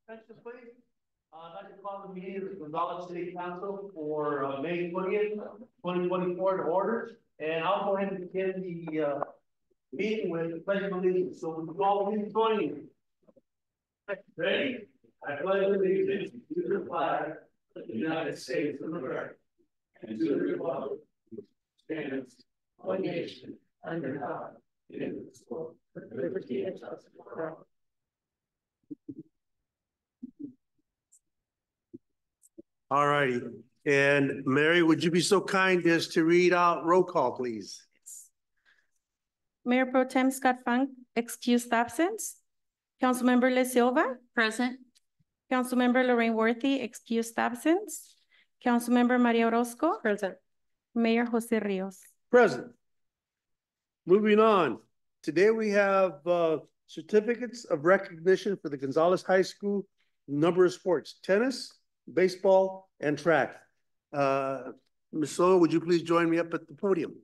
Attention, please. I'd like to call the meeting of the Gonzales City Council for May 20th, 2024 to order. And I'll go ahead and begin the meeting with the pledge of allegiance. So we all please join me. Ready? I pledge allegiance to the flag of the United States of America and to the republic which stands one nation under God, indivisible, with liberty and justice for all. All righty. And Mary, would you be so kind as to read out roll call, please? Mayor Pro Tem Scott Funk, excused absence. Councilmember Le Silva. Present. Councilmember Lorraine Worthy, excused absence. Councilmember Maria Orozco. Present. Mayor Jose Rios. Present. Moving on. Today we have certificates of recognition for the Gonzales High School number of sports: tennis, baseball, and track. Ms. Soto, would you please join me up at the podium?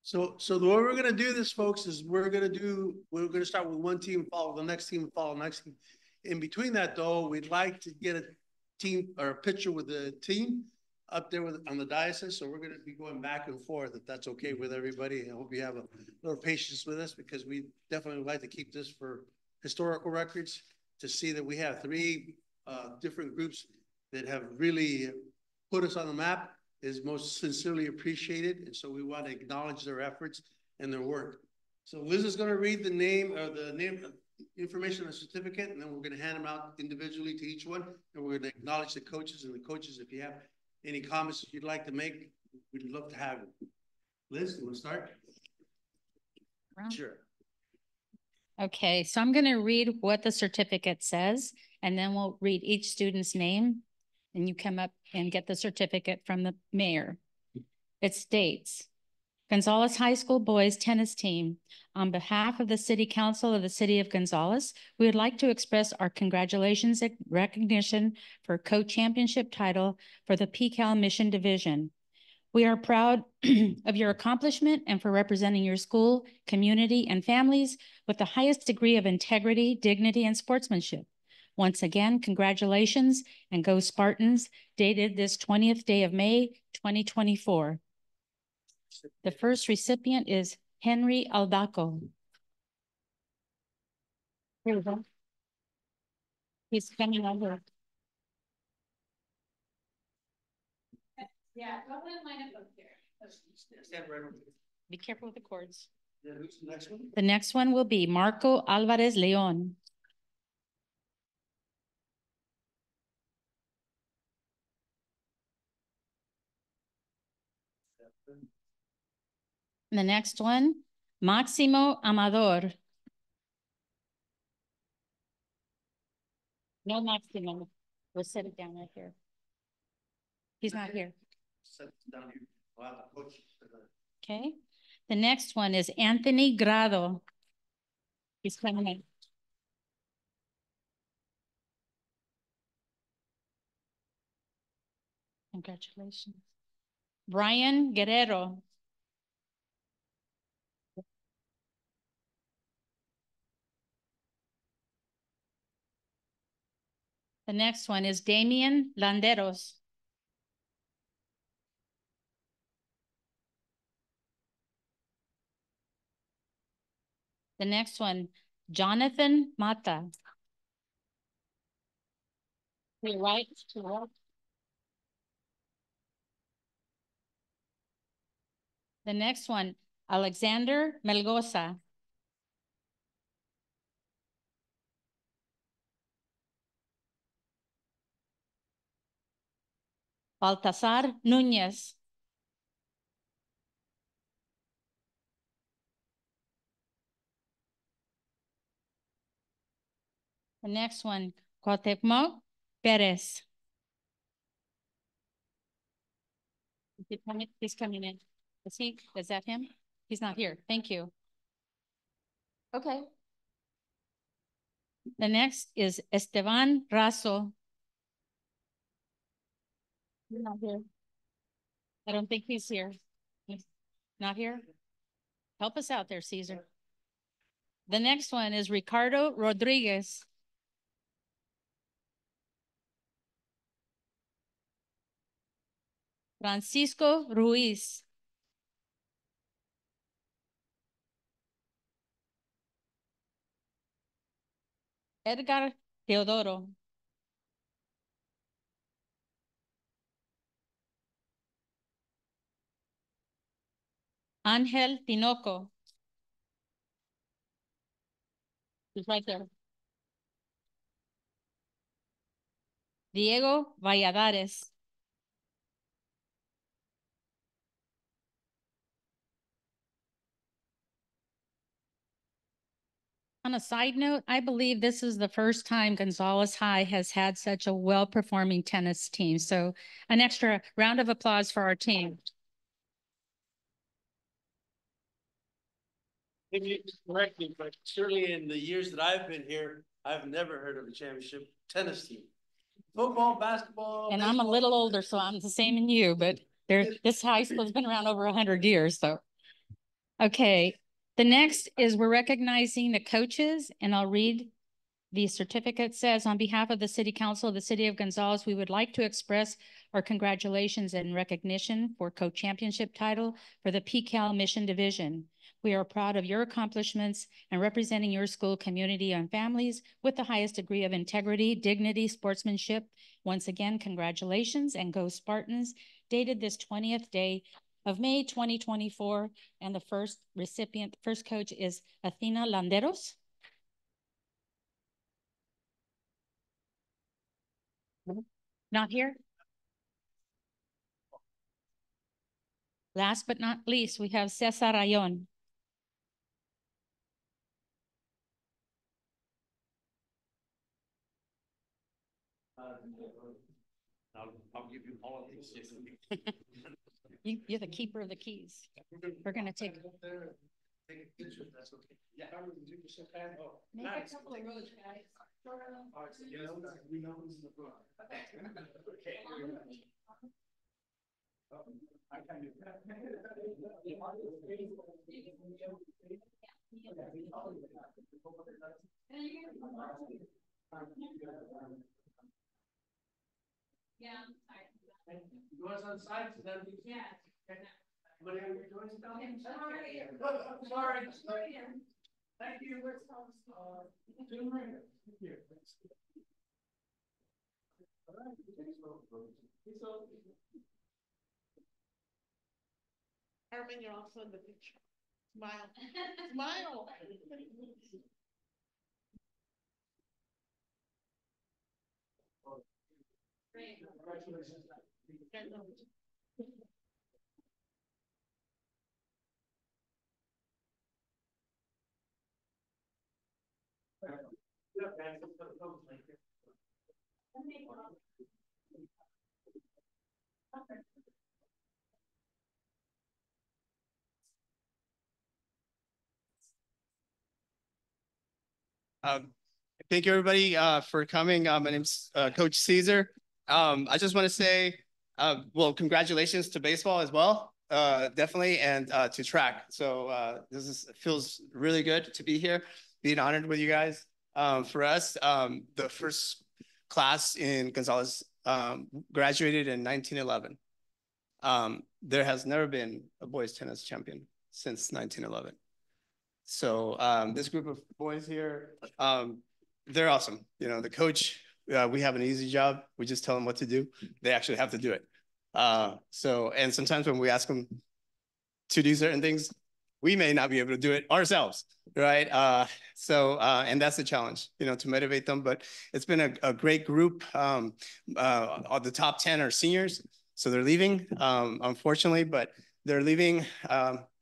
So the way we're gonna do this, folks, is we're gonna start with one team, follow the next team, follow the next team. In between that, though, we'd like to get a team or a picture with the team up there on the diocese. So we're gonna be going back and forth, if that's okay with everybody. I hope you have a little patience with us, because we definitely would like to keep this for historical records, to see that we have three different groups that have really put us on the map. Is most sincerely appreciated, and so we want to acknowledge their efforts and their work. So Liz is going to read the name information on the certificate, and then we're going to hand them out individually to each one, and we're going to acknowledge the coaches, and the coaches, if you have any comments that you'd like to make, we'd love to have it. Liz, you want to start? Sure. Okay, so I'm going to read what the certificate says, and then we'll read each student's name, and you come up and get the certificate from the mayor. It states, Gonzales High School boys tennis team, on behalf of the City Council of the City of Gonzales, we would like to express our congratulations and recognition for co-championship title for the PCAL Mission Division. We are proud of your accomplishment and for representing your school, community, and families with the highest degree of integrity, dignity, and sportsmanship. Once again, congratulations and go Spartans, dated this 20th day of May, 2024. The first recipient is Henry Aldaco. Here we go. He's coming over. Yeah, go ahead and line up here. Stand right over there. Be careful with the cords. Yeah, who's the next one? The next one will be Marco Alvarez Leon. The next one, Máximo Amador. No, Máximo. We'll set it down right here. He's not here. Set it down here. Wow, the coach. Okay. The next one is Anthony Grado. He's coming in. Congratulations. Brian Guerrero. The next one is Damian Landeros. The next one, Jonathan Mata. To your right, to your right. The next one, Alexander Melgoza. Baltasar Núñez. The next one, Cuauhtemoc Perez. He's coming in. Is that him? He's not here. Thank you. Okay. The next is Esteban Razo. He's not here. I don't think he's here. He's not here? Help us out there, Caesar. The next one is Ricardo Rodriguez. Francisco Ruiz. Edgar Teodoro. Ángel Tinoco. He's right there. Diego Valladares. On a side note, I believe this is the first time Gonzales High has had such a well-performing tennis team. So an extra round of applause for our team. Maybe you correct me, but certainly in the years that I've been here, I've never heard of a championship tennis team. Football, basketball. And baseball. I'm a little older, so I'm the same in you, but this high school has been around over 100 years. So, okay. The next is we're recognizing the coaches, and I'll read the certificate. Says, on behalf of the City Council of the City of Gonzales, we would like to express our congratulations and recognition for co-championship title for the PCAL Mission Division. We are proud of your accomplishments and representing your school community and families with the highest degree of integrity, dignity, sportsmanship. Once again, congratulations and go Spartans. Dated this 20th day of May 2024. And the first coach is Athena Landeros. Not here? Last but not least, we have Cesar Rayon. I'll give you all of these. You're the keeper of the keys. We're going to take a picture, if that's okay. Yeah. Make a couple of rows, guys. All right, so we know who's in the front. Okay. I can do that. Yeah. You want us on side? That would be. Yeah. What are we doing? Sorry. Thank you. Herman, you're also in the picture. Smile. Smile. Great. Congratulations. Thank you, everybody, for coming. My name's Coach Caesar. I just want to say, well, congratulations to baseball as well, definitely, and to track. So feels really good to be here, being honored with you guys. For us, the first class in Gonzales graduated in 1911. There has never been a boys tennis champion since 1911. So this group of boys here, they're awesome. You know, the coach, we have an easy job. We just tell them what to do. They actually have to do it. And sometimes when we ask them to do certain things, we may not be able to do it ourselves, right? And that's the challenge, you know, to motivate them. But it's been a great group. The top 10 are seniors. So they're leaving, unfortunately, but they're leaving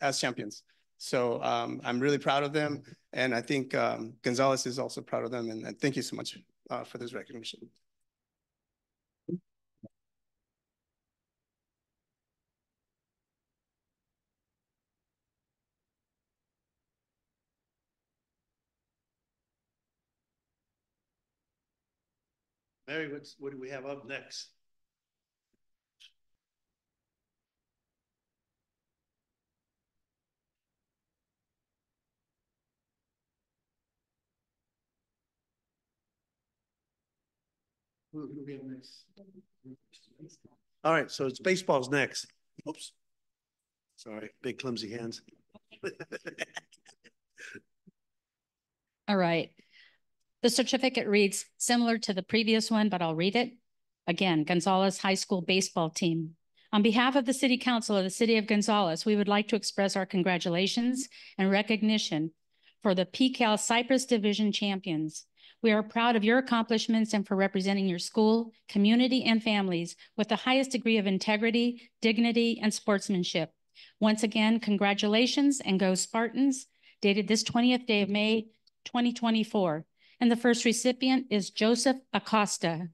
as champions. So I'm really proud of them. And I think Gonzalez is also proud of them. And thank you so much for this recognition. Mary, what do we have up next? Who do we have next? All right, so it's baseball's next. Oops. Sorry, big clumsy hands. All right. The certificate reads similar to the previous one, but I'll read it. Again, Gonzalez High School baseball team. On behalf of the City Council of the City of Gonzalez, we would like to express our congratulations and recognition for the PCAL Cypress Division champions. We are proud of your accomplishments and for representing your school, community, and families with the highest degree of integrity, dignity, and sportsmanship. Once again, congratulations and go Spartans, dated this 20th day of May, 2024. And the first recipient is Joseph Acosta.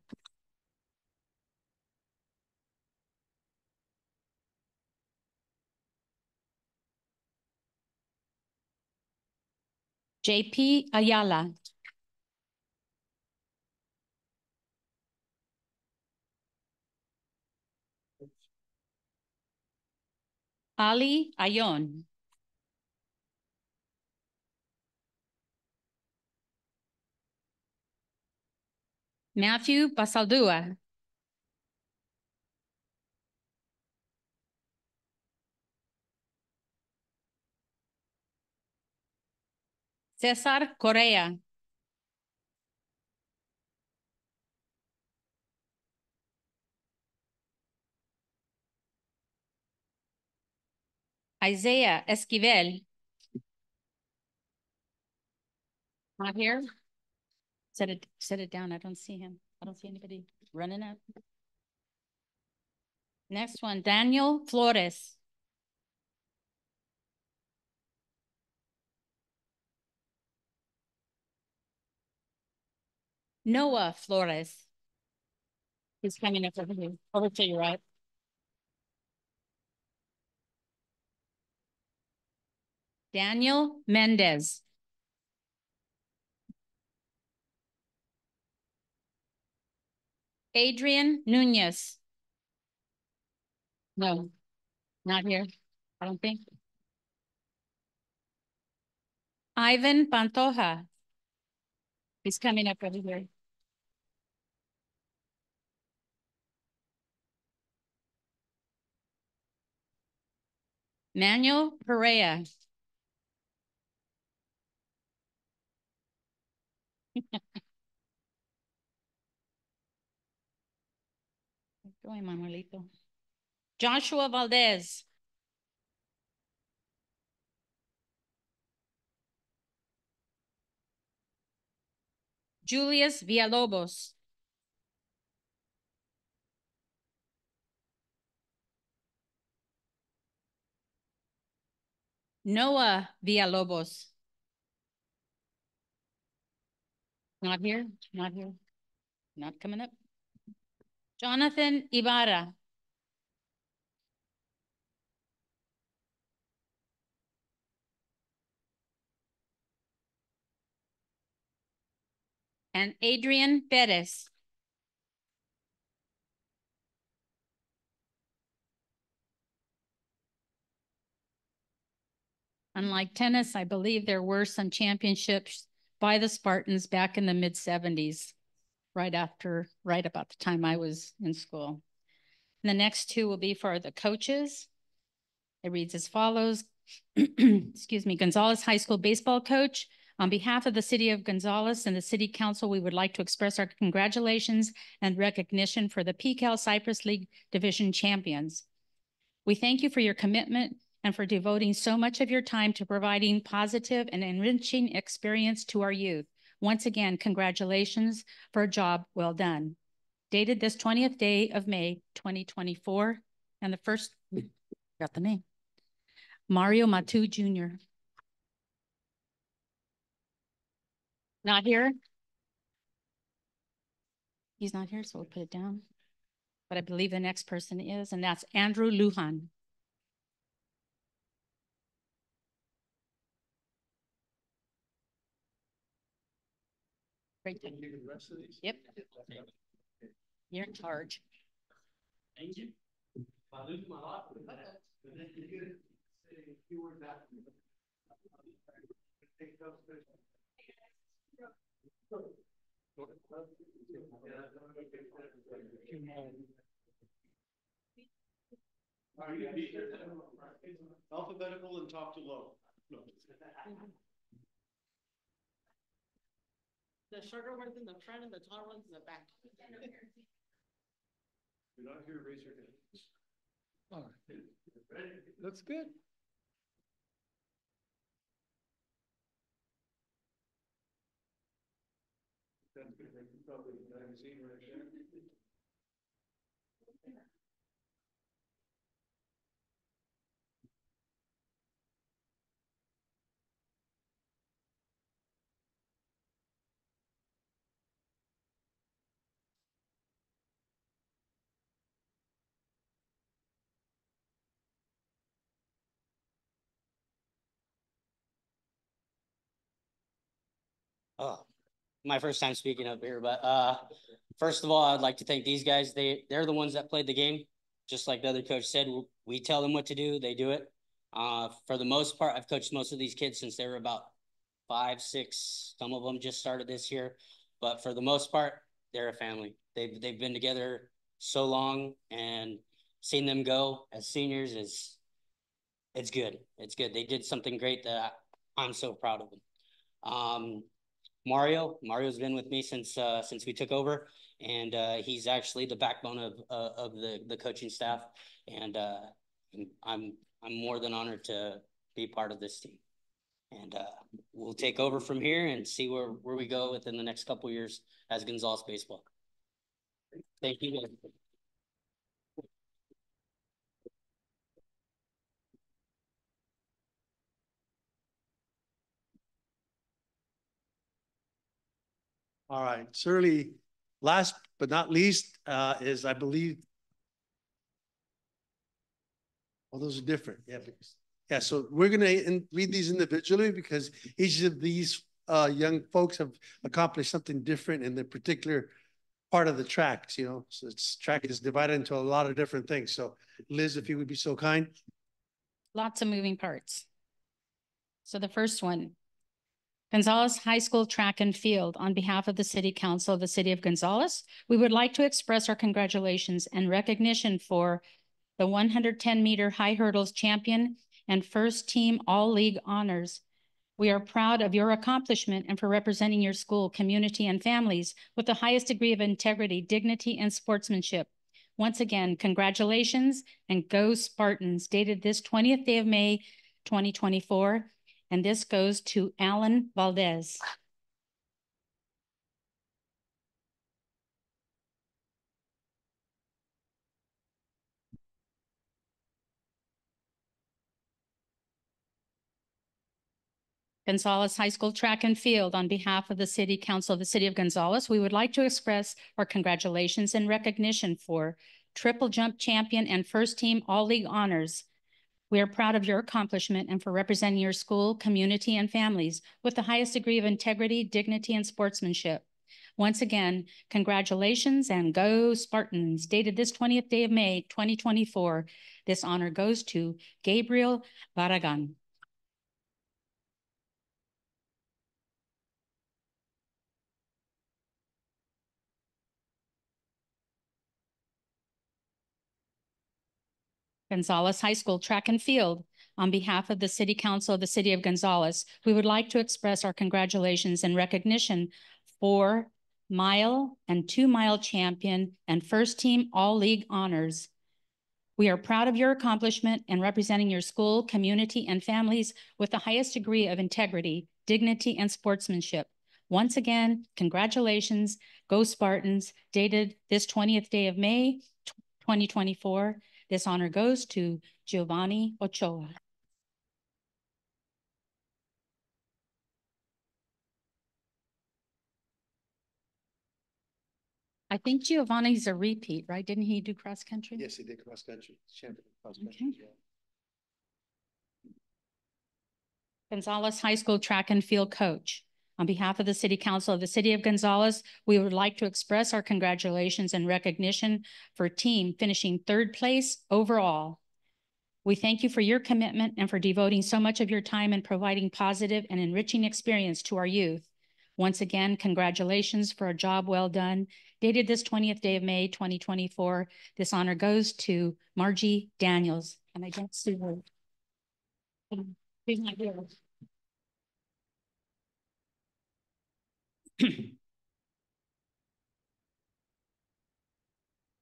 JP Ayala. Ali Ayon. Matthew Basaldua. Cesar Correa. Isaiah Esquivel. Not here. Set it down. I don't see him. I don't see anybody running up. Next one, Daniel Flores. Noah Flores. He's coming up over here, over to your right. Daniel Mendez. Adrian Nunez. No, not here. I don't think. Ivan Pantoja. He's coming up over here. Manuel Perea. Going, Manuelito. Joshua Valdez. Julius Villalobos. Noah Villalobos. Not here, not here. Not coming up. Jonathan Ibarra. And Adrian Perez. Unlike tennis, I believe there were some championships by the Spartans back in the mid-70s, right about the time I was in school. And the next two will be for the coaches. It reads as follows. Excuse me, Gonzalez High School baseball coach. On behalf of the City of Gonzalez and the City Council, we would like to express our congratulations and recognition for the PCAL Cypress League Division champions. We thank you for your commitment and for devoting so much of your time to providing positive and enriching experience to our youth. Once again, congratulations for a job well done. dated this 20th day of May, 2024. And the first, got the name, Mario Matu Jr. Not here? He's not here, so we'll put it down. But I believe the next person is, and that's Andrew Lujan. Great. Yep. You're in charge. Thank you. Alphabetical and top to low. No. The shorter ones in the front and the taller ones in the back. You're not here, raise your hand. All right. Ready? Looks good. That's good. You probably haven't seen right there. Oh, my first time speaking up here, but first of all, I'd like to thank these guys. They're the ones that played the game. Just like the other coach said, we tell them what to do, they do it. For the most part, I've coached most of these kids since they were about 5, 6. Some of them just started this year, but for the most part, they're a family. They've been together so long, and seeing them go as seniors it's good. It's good. They did something great that I'm so proud of them. Mario's been with me since we took over, and he's actually the backbone of the coaching staff, and I'm more than honored to be part of this team. And we'll take over from here and see where we go within the next couple of years as Gonzales baseball. Thank you guys. All right, certainly last but not least is, I believe, all those are different. Yeah, so we're gonna read these individually because each of these young folks have accomplished something different in the particular part of the tracks, you know. So track is divided into a lot of different things. So Liz, if you would be so kind. Lots of moving parts. So the first one, Gonzales High School Track and Field. On behalf of the City Council of the City of Gonzales, we would like to express our congratulations and recognition for the 110-meter high hurdles champion and first team all-league honors. We are proud of your accomplishment and for representing your school, community, and families with the highest degree of integrity, dignity, and sportsmanship. Once again, congratulations and go Spartans, dated this 20th day of May, 2024. And this goes to Alan Valdez. Gonzales High School Track and Field. On behalf of the City Council of the City of Gonzales, we would like to express our congratulations and recognition for triple jump champion and first team all-league honors. We are proud of your accomplishment and for representing your school, community, and families with the highest degree of integrity, dignity, and sportsmanship. Once again, congratulations and go Spartans. Dated this 20th day of May, 2024. This honor goes to Gabriel Barragan. Gonzales High School Track and Field. On behalf of the City Council of the City of Gonzales, we would like to express our congratulations and recognition for mile and 2-mile champion and first team all-league honors. We are proud of your accomplishment and representing your school, community, and families with the highest degree of integrity, dignity, and sportsmanship. Once again, congratulations, go Spartans, dated this 20th day of May, 2024. This honor goes to Giovanni Ochoa. I think Giovanni's a repeat, right? Didn't he do cross country? Yes, he did cross country, champion cross country. Okay. as well. Gonzales High School track and field coach. On behalf of the City Council of the City of Gonzales, we would like to express our congratulations and recognition for team finishing 3rd place overall. We thank you for your commitment and for devoting so much of your time and providing positive and enriching experience to our youth. Once again, congratulations for a job well done. Dated this 20th day of May, 2024, this honor goes to Margie Daniels. And I don't see her. She's not here.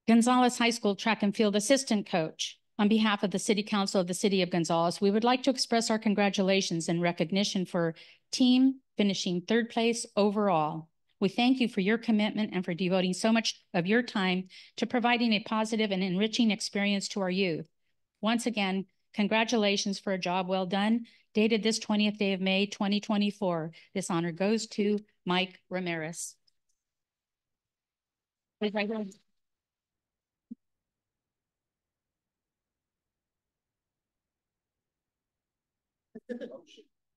Gonzales High School track and field assistant coach. On behalf of the City Council of the City of Gonzales, we would like to express our congratulations and recognition for team finishing 3rd place overall. We thank you for your commitment and for devoting so much of your time to providing a positive and enriching experience to our youth. Once again, congratulations for a job well done. Dated this 20th day of May, 2024. This honor goes to Mike Ramirez. Right here.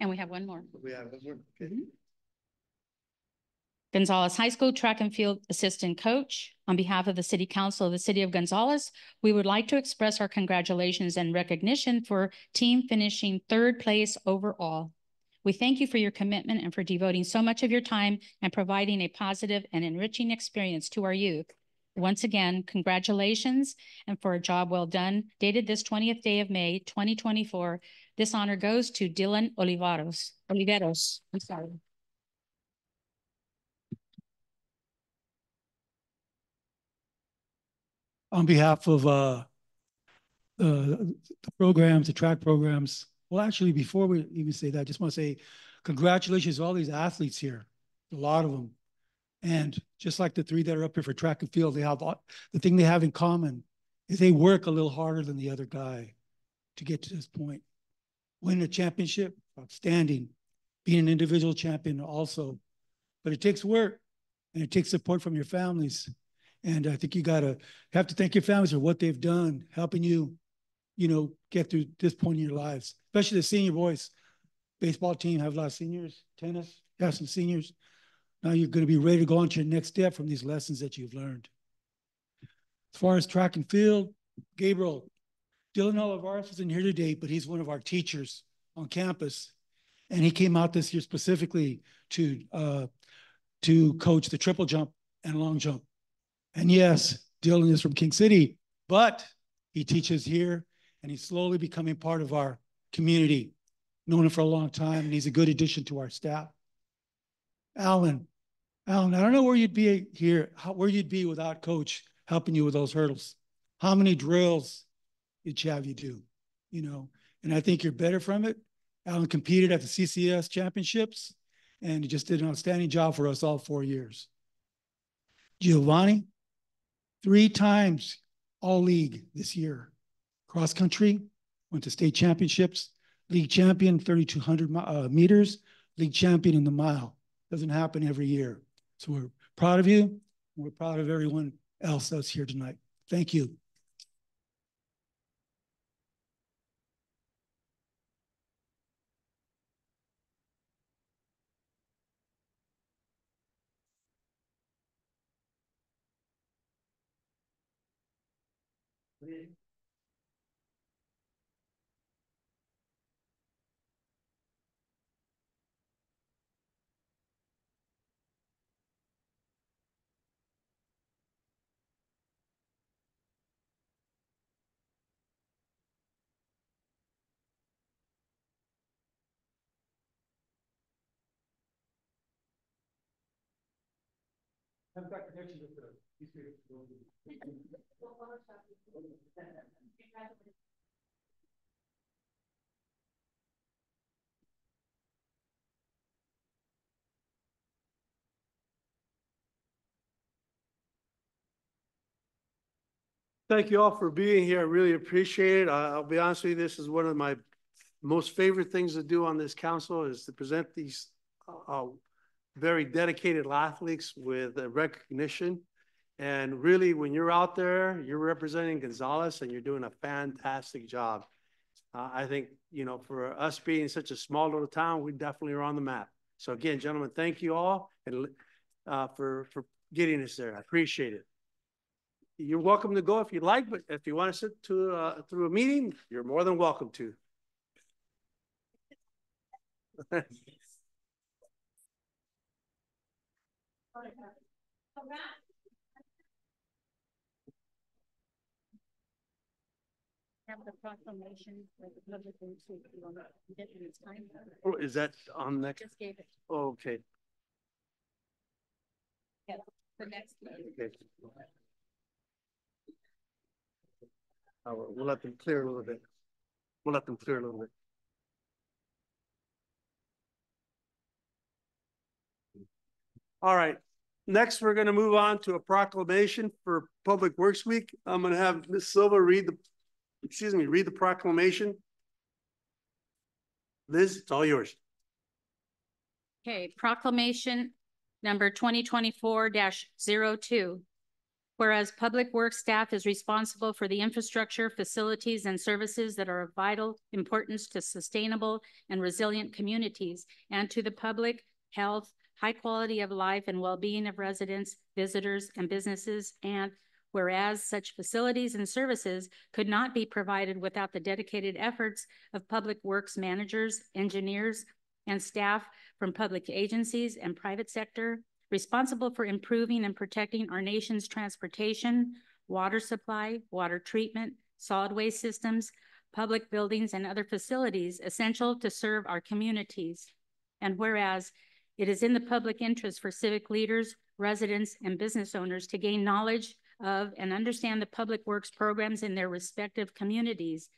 And we have one more. We have, okay. Gonzales High School track and field assistant coach. On behalf of the City Council of the City of Gonzales, we would like to express our congratulations and recognition for team finishing 3rd place overall. We thank you for your commitment and for devoting so much of your time and providing a positive and enriching experience to our youth. Once again, congratulations and for a job well done. Dated this 20th day of May, 2024, this honor goes to Dylan Oliveros. I'm sorry. On behalf of the programs, the track programs, well, actually, before we even say that, I just want to say congratulations to all these athletes here, a lot of them. And just like the 3 that are up here for track and field, they have the thing they have in common is they work a little harder than the other guy to get to this point. Win a championship, outstanding. Being an individual champion also. But it takes work and it takes support from your families. And I think you have to thank your families for what they've done, helping you, get through this point in your lives, especially the senior boys. Baseball team have a lot of seniors, tennis, have some seniors. Now you're going to be ready to go on to your next step from these lessons that you've learned. As far as track and field, Gabriel, Dylan Olivares isn't here today, but he's one of our teachers on campus. And he came out this year specifically to coach the triple jump and long jump. And yes, Dylan is from King City, but he teaches here and he's slowly becoming part of our community. Known him for a long time, and he's a good addition to our staff. Alan, I don't know where you'd be here, where you'd be without Coach helping you with those hurdles. How many drills did you have you do? And I think you're better from it. Alan competed at the CCS championships, and he just did an outstanding job for us all 4 years. Giovanni, 3 times all league this year. Cross country, went to state championships, league champion, 3,200 meters, league champion in the mile. Doesn't happen every year. So we're proud of you. And we're proud of everyone else that's here tonight. Thank you. Thank you all for being here. I really appreciate it. I'll be honest with you, this is one of my most favorite things to do on this council is to present these very dedicated athletes with recognition. And really, when you're out there, you're representing Gonzales and you're doing a fantastic job. I think, you know, for us being such a small little town, we definitely are on the map. So again, gentlemen, thank you all and for getting us there. I appreciate it. You're welcome to go if you'd like, but if you want to sit through a meeting, you're more than welcome to. Have the proclamation for the public institute on Veterans Time. Oh, is that on next? Just gave it. Oh, okay. Yeah, the next meeting. Okay. We'll let them clear a little bit. We'll let them clear a little bit. All right. Next, we're going to move on to a proclamation for Public Works Week. I'm going to have Ms. Silva read the proclamation. Liz, it's all yours. Okay, proclamation number 2024-02. Whereas Public Works staff is responsible for the infrastructure, facilities, and services that are of vital importance to sustainable and resilient communities and to the public health, high quality of life, and well-being of residents, visitors, and businesses. And whereas such facilities and services could not be provided without the dedicated efforts of Public Works managers, engineers, and staff from public agencies and private sector, responsible for improving and protecting our nation's transportation, water supply, water treatment, solid waste systems, public buildings, and other facilities essential to serve our communities. And whereas it is in the public interest for civic leaders, residents, and business owners to gain knowledge of and understand the Public Works programs in their respective communities.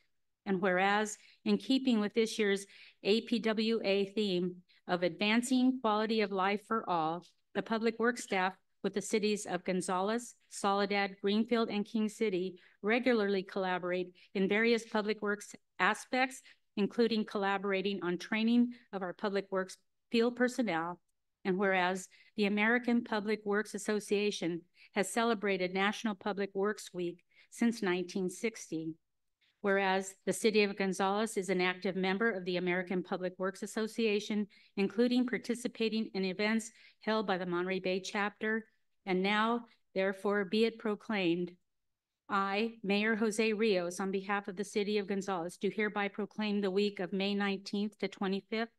And whereas, in keeping with this year's APWA theme of advancing quality of life for all, the Public Works staff with the cities of Gonzales, Soledad, Greenfield, and King City regularly collaborate in various public works aspects, including collaborating on training of our Public Works field personnel. And whereas the American Public Works Association has celebrated National Public Works Week since 1960. Whereas the city of Gonzales is an active member of the American Public Works Association, including participating in events held by the Monterey Bay chapter. And now, therefore, be it proclaimed, I, Mayor Jose Rios, on behalf of the city of Gonzales, do hereby proclaim the week of May 19th to 25th,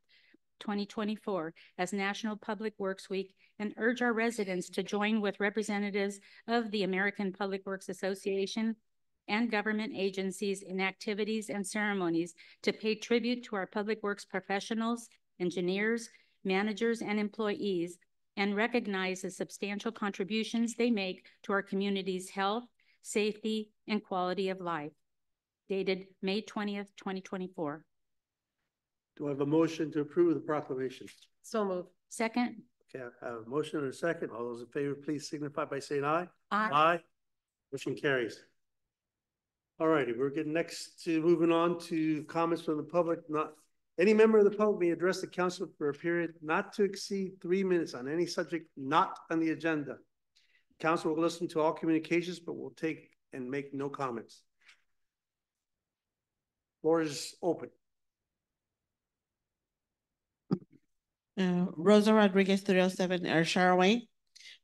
2024 as National Public Works Week and urge our residents to join with representatives of the American Public Works Association and government agencies in activities and ceremonies to pay tribute to our public works professionals, engineers, managers, and employees, and recognize the substantial contributions they make to our community's health, safety, and quality of life. Dated May 20th, 2024. Do I have a motion to approve the proclamation? So moved. Second. Okay, I have a motion and a second. All those in favor, please signify by saying aye. Aye. Aye. Motion carries. All righty, we're getting next to moving on to comments from the public. Not any member of the public may address the council for a period not to exceed 3 minutes on any subject not on the agenda. Council will listen to all communications, but will take and make no comments. Floor is open. Rosa Rodriguez, 307 Ayrshire Way.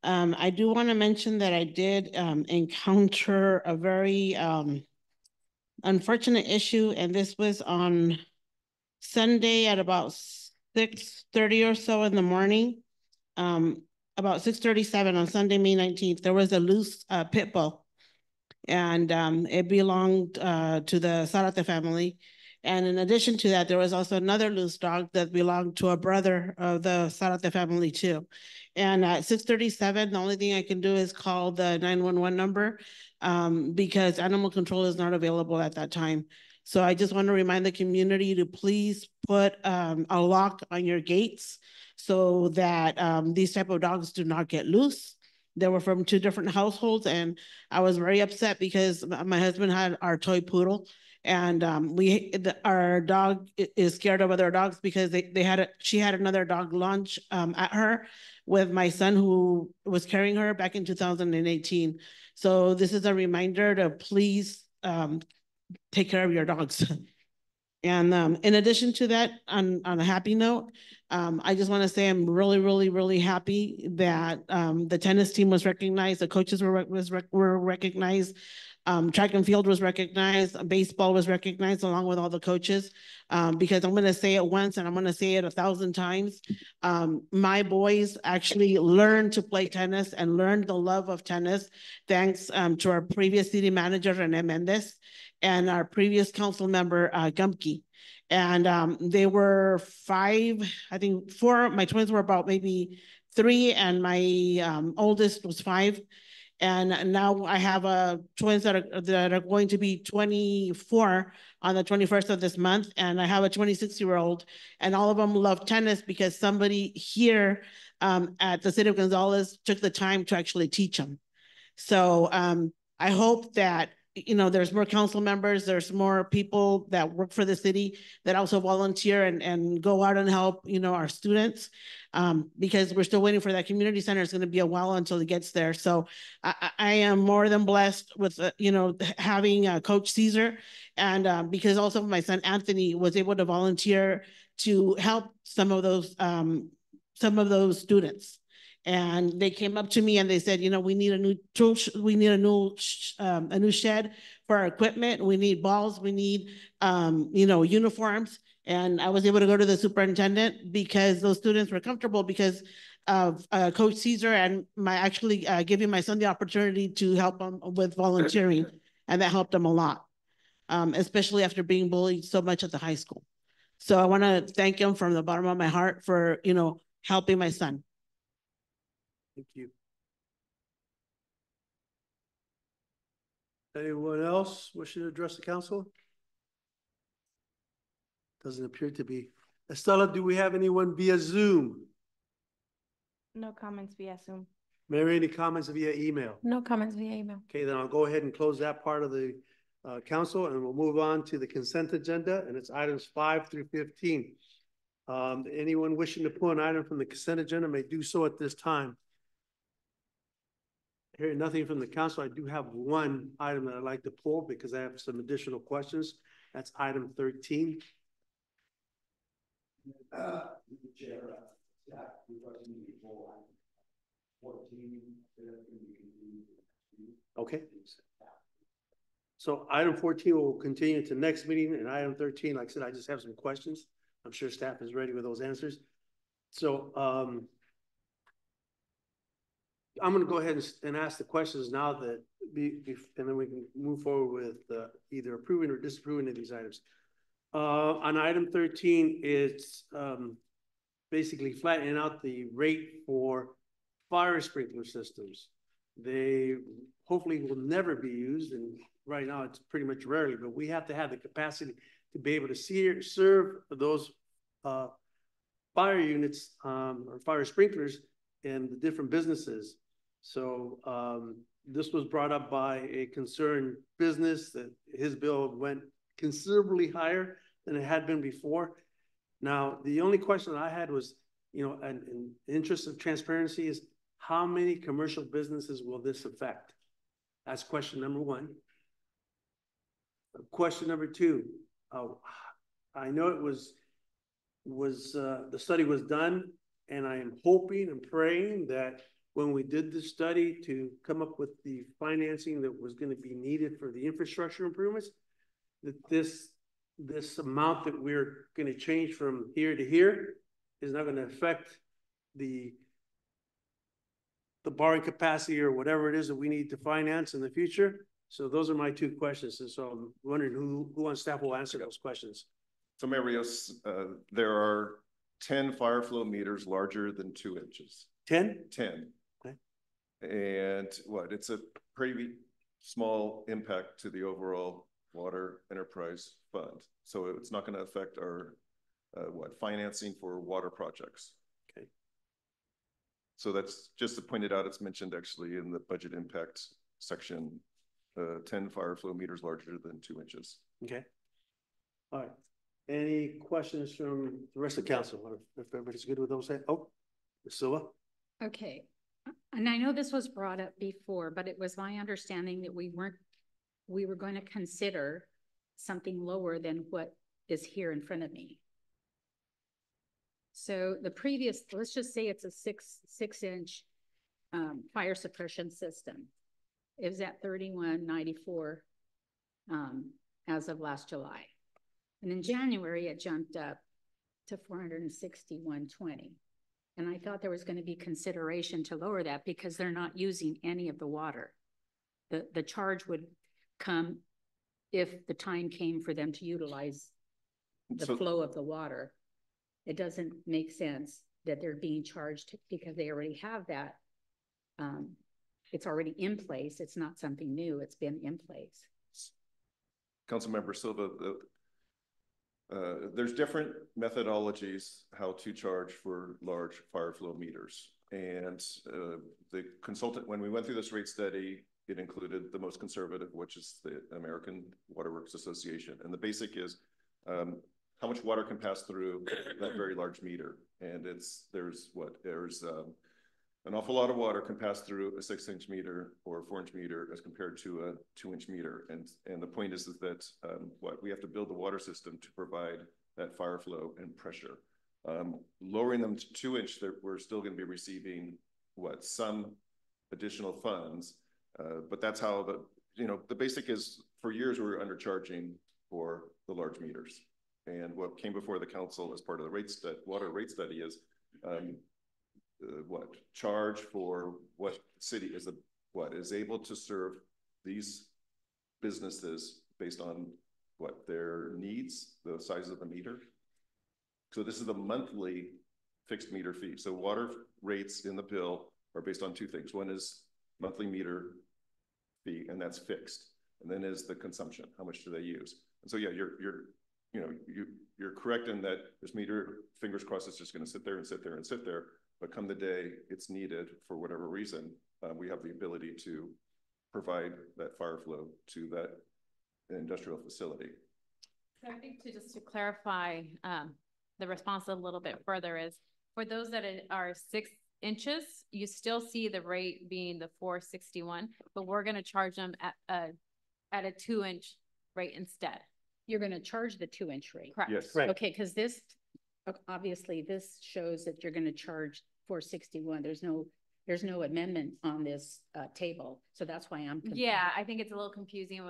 I do want to mention that I did encounter a very unfortunate issue, and this was on Sunday at about 6:30 or so in the morning. About 6:37 on Sunday, May 19th, there was a loose pit bull, and it belonged to the Zarate family. And in addition to that, there was also another loose dog that belonged to a brother of the Zarate family too. And at 6:37, the only thing I can do is call the 911 number because animal control is not available at that time. So I just want to remind the community to please put a lock on your gates so that these type of dogs do not get loose. they were from two different households, and I was very upset because my husband had our toy poodle, and our dog is scared of other dogs because she had another dog lunch at her with my son who was carrying her back in 2018. So this is a reminder to please take care of your dogs. And in addition to that, on a happy note, I just want to say I'm really, really, really happy that the tennis team was recognized, the coaches were recognized, track and field was recognized, baseball was recognized along with all the coaches, because I'm going to say it once and I'm going to say it 1,000 times. My boys actually learned to play tennis and learned the love of tennis thanks to our previous city manager, Rene Mendez, and our previous council member, Gumke. And they were 5, I think 4, my twins were about maybe 3, and my oldest was 5. And now I have twins that are going to be 24 on the 21st of this month. And I have a 26-year-old, and all of them love tennis because somebody here at the city of Gonzales took the time to actually teach them. So I hope that there's more council members, there's more people that work for the city that also volunteer and go out and help, our students, because we're still waiting for that community center. It's going to be a while until it gets there. So I am more than blessed with, having Coach Caesar, and because also my son Anthony was able to volunteer to help some of those students. And they came up to me and they said, we need a new tool, we need a new shed for our equipment. We need balls, we need, uniforms. And I was able to go to the superintendent because those students were comfortable because of Coach Caesar and actually giving my son the opportunity to help him with volunteering. And that helped him a lot, especially after being bullied so much at the high school. So I want to thank him from the bottom of my heart for, helping my son. Thank you. Anyone else wishing to address the council? Doesn't appear to be. Estella, do we have anyone via Zoom? No comments via Zoom. Mary, any comments via email? No comments via email. Okay, then I'll go ahead and close that part of the council, and we'll move on to the consent agenda, and it's items 5 through 15. Anyone wishing to pull an item from the consent agenda may do so at this time. Hearing nothing from the council, I do have one item that I'd like to pull because I have some additional questions. That's item 13. Okay. So item 14 will continue to next meeting, and item 13, like I said, I just have some questions. I'm sure staff is ready with those answers. So I'm going to go ahead and ask the questions now and then we can move forward with either approving or disapproving of these items. On item 13, it's basically flattening out the rate for fire sprinkler systems. They hopefully will never be used, and right now it's pretty much rarely, but we have to have the capacity to be able to serve those fire units or fire sprinklers in the different businesses. So this was brought up by a concerned business that his bill went considerably higher than it had been before. Now, the only question that I had was, in the interest of transparency, is how many commercial businesses will this affect? That's question number one. Question number two, I know it was the study was done, and I am hoping and praying that when we did the study to come up with the financing that was going to be needed for the infrastructure improvements, that this amount that we're going to change from here to here is not going to affect the borrowing capacity or whatever it is that we need to finance in the future. So those are my two questions. And so I'm wondering who on staff will answer those questions. So Mayor Rios, there are 10 fire flow meters larger than 2 inches. 10? 10. Okay. And it's a pretty small impact to the overall water enterprise fund. So it's not going to affect our financing for water projects. Okay. So that's just to point it out, it's mentioned actually in the budget impact section, 10 fire flow meters larger than 2 inches. Okay. All right. Any questions from the rest of the council? Or if everybody's good with those, oh, Ms. Silva? Okay, and I know this was brought up before, but it was my understanding that we were going to consider something lower than what is here in front of me. So the previous, let's just say it's a six inch fire suppression system. It was at 3194 as of last July. And in January, it jumped up to 461.20. And I thought there was going to be consideration to lower that because they're not using any of the water. The charge would come if the time came for them to utilize the flow of the water. It doesn't make sense that they're being charged because they already have that. It's already in place. It's not something new. It's been in place. Councilmember Silva, there's different methodologies how to charge for large fire flow meters. And the consultant, when we went through this rate study, it included the most conservative, which is the American Water Works Association. And the basic is how much water can pass through that very large meter. And there's an awful lot of water can pass through a 6-inch meter or a 4-inch meter as compared to a 2-inch meter. And the point is that we have to build the water system to provide that fire flow and pressure. Lowering them to 2-inch, we're still going to be receiving some additional funds, but that's how the basic is. For years we were undercharging for the large meters, and what came before the council as part of the water rate study is charge for what city is able to serve these businesses based on their needs, the size of the meter. So this is the monthly fixed meter fee. So water rates in the bill are based on two things. One is monthly meter fee, and that's fixed. And then is the consumption. How much do they use? And so yeah, you're correct in that this meter, fingers crossed, it's just going to sit there and sit there and sit there. But come the day it's needed for whatever reason, we have the ability to provide that fire flow to that industrial facility. So I think just to clarify the response a little bit further is for those that are 6 inches, you still see the rate being the 461, but we're going to charge them at a 2-inch rate instead. You're going to charge the 2-inch rate. Correct. Yes. Right. Okay, because obviously this shows that you're going to charge 461. There's no amendment on this table, so that's why I'm confused. Yeah, I think it's a little confusing.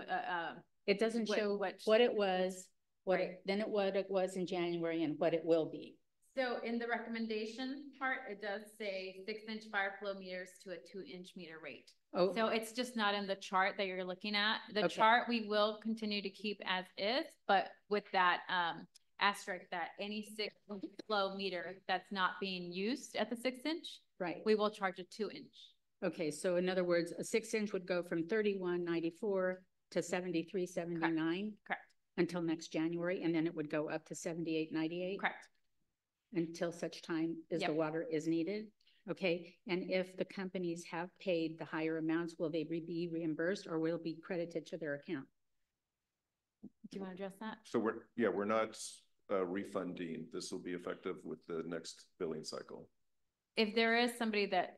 It doesn't show what it was, what it was in January, and what it will be. So in the recommendation part, it does say 6-inch fire flow meters to a 2-inch meter rate. Oh, So it's just not in the chart that you're looking at. The Okay. chart we will continue to keep as is, but with that asterisk that any 6-inch flow meter that's not being used at the 6-inch, right. we will charge a 2-inch. Okay, so in other words, a 6-inch would go from 31.94 to 73.79. Correct. Until next January, and then it would go up to 78.98. Correct. Until such time as the Yep. water is needed. Okay, and if the companies have paid the higher amounts, will they be reimbursed or will it be credited to their account? Do you want to address that? So we're not refunding. This will be effective with the next billing cycle. If there is somebody that,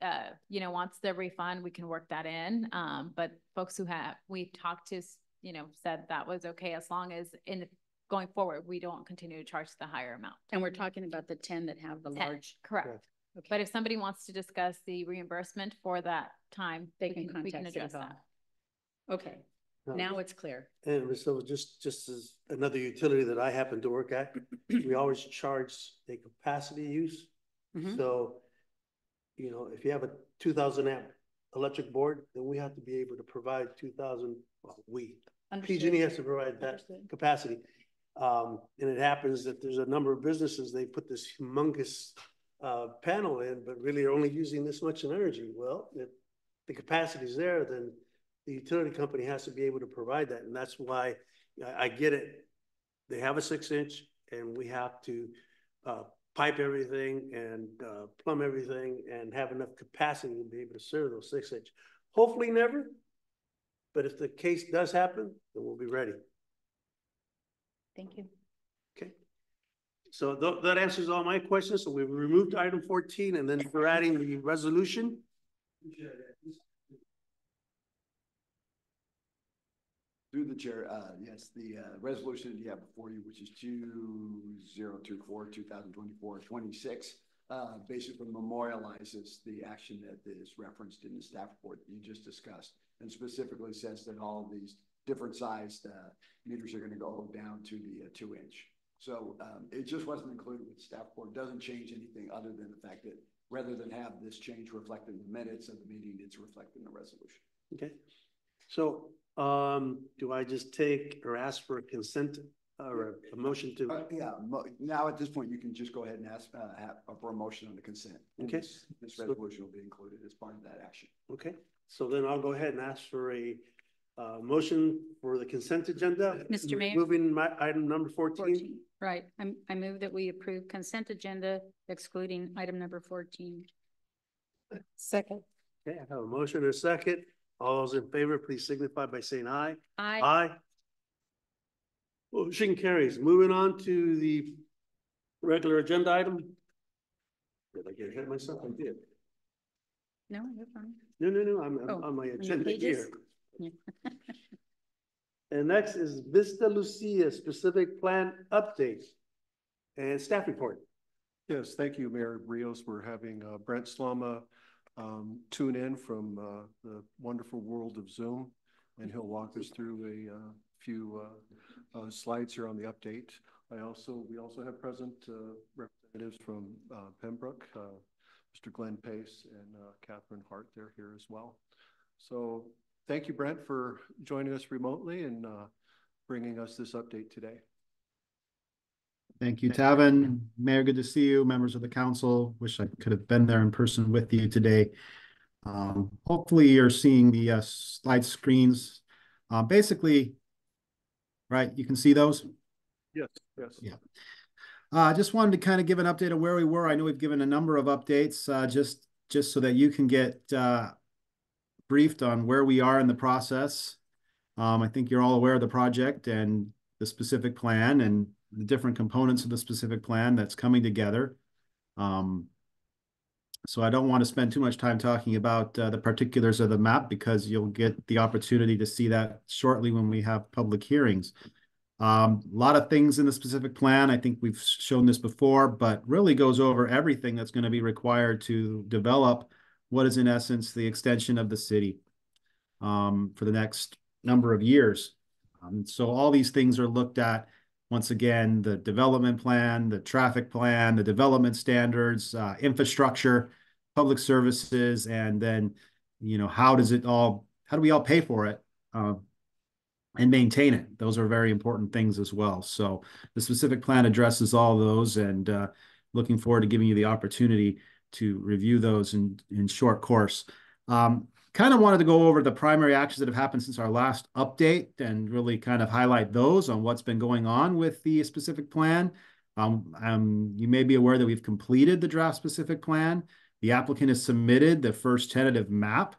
wants the refund, we can work that in. But folks who we've talked to, said that was okay as long as going forward, we don't continue to charge the higher amount. And we're talking about the 10 that have the 10, large. correct. Okay. But if somebody wants to discuss the reimbursement for that time, They we can can contact address City Hall. that. Okay, now it's clear. And so just as another utility that I happen to work at, we always charge a capacity use. Mhm. So, if you have a 2,000 amp electric board, then we have to be able to provide 2,000, PG&E has to provide that Understood. capacity. And it happens that there's a number of businesses, they put this humongous panel in, but really are only using this much energy. Well, if the capacity is there, then the utility company has to be able to provide that. And that's why I get it. They have a 6-inch and we have to pipe everything and plumb everything and have enough capacity to be able to serve those 6-inch. Hopefully never, but if the case does happen, then we'll be ready. Thank you. Okay. So that answers all my questions. So we've removed item 14 and then we're adding the resolution. Through the chair, yes, the resolution you have before you, which is 2024-2024-26, basically memorializes the action that is referenced in the staff report that you just discussed, and specifically says that all of these different sized meters are going to go down to the 2-inch. So it just wasn't included with the staff report. It doesn't change anything other than the fact that rather than have this change reflected in the minutes of the meeting, it's reflected in the resolution. Okay. So do I just take or ask for a consent or a motion to? Now at this point, you can just go ahead and ask for a motion on the consent. Okay. This resolution will be included as part of that action. Okay. So then I'll go ahead and ask for a motion for the consent agenda. Mr. Mayor. Moving my item number 14. Right. I move that we approve consent agenda excluding item number 14. Second. Okay, I have a motion and a second. All those in favor, please signify by saying aye. Aye. Aye. Motion carries. Moving on to the regular agenda item. Did I get ahead of myself? I did. No, you're fine. No. I'm Oh, on my on your agenda pages? here. Yeah. And next is Vista Lucia specific plan update and staff report. Yes, thank you, Mayor Rios. We're having Brent Slama tune in from the wonderful world of Zoom, and he'll walk us through a few slides here on the update. We also have present representatives from Pembroke, Mr. Glenn Pace and Catherine Hart. They're here as well. So thank you, Brent, for joining us remotely and bringing us this update today. Thank you, Tavin. Mayor, good to see you. Members of the council, wish I could have been there in person with you today. Hopefully you're seeing the slide screens. Basically, right, you can see those? Yes. Yeah. I just wanted to kind of give an update of where we were. I know we've given a number of updates just so that you can get briefed on where we are in the process. I think you're all aware of the project and the specific plan and the different components of the specific plan that's coming together. So I don't want to spend too much time talking about the particulars of the map because you'll get the opportunity to see that shortly when we have public hearings. A lot of things in the specific plan. I think we've shown this before, but really goes over everything that's going to be required to develop what is in essence the extension of the city for the next number of years. So all these things are looked at. Once again, the development plan, the traffic plan, the development standards, infrastructure, public services, and then, how do we all pay for it and maintain it? Those are very important things as well. So the specific plan addresses all those, and looking forward to giving you the opportunity to review those in short course. Kind of wanted to go over the primary actions that have happened since our last update and really kind of highlight those on what's been going on with the specific plan. You may be aware that we've completed the draft specific plan. The applicant has submitted the first tentative map.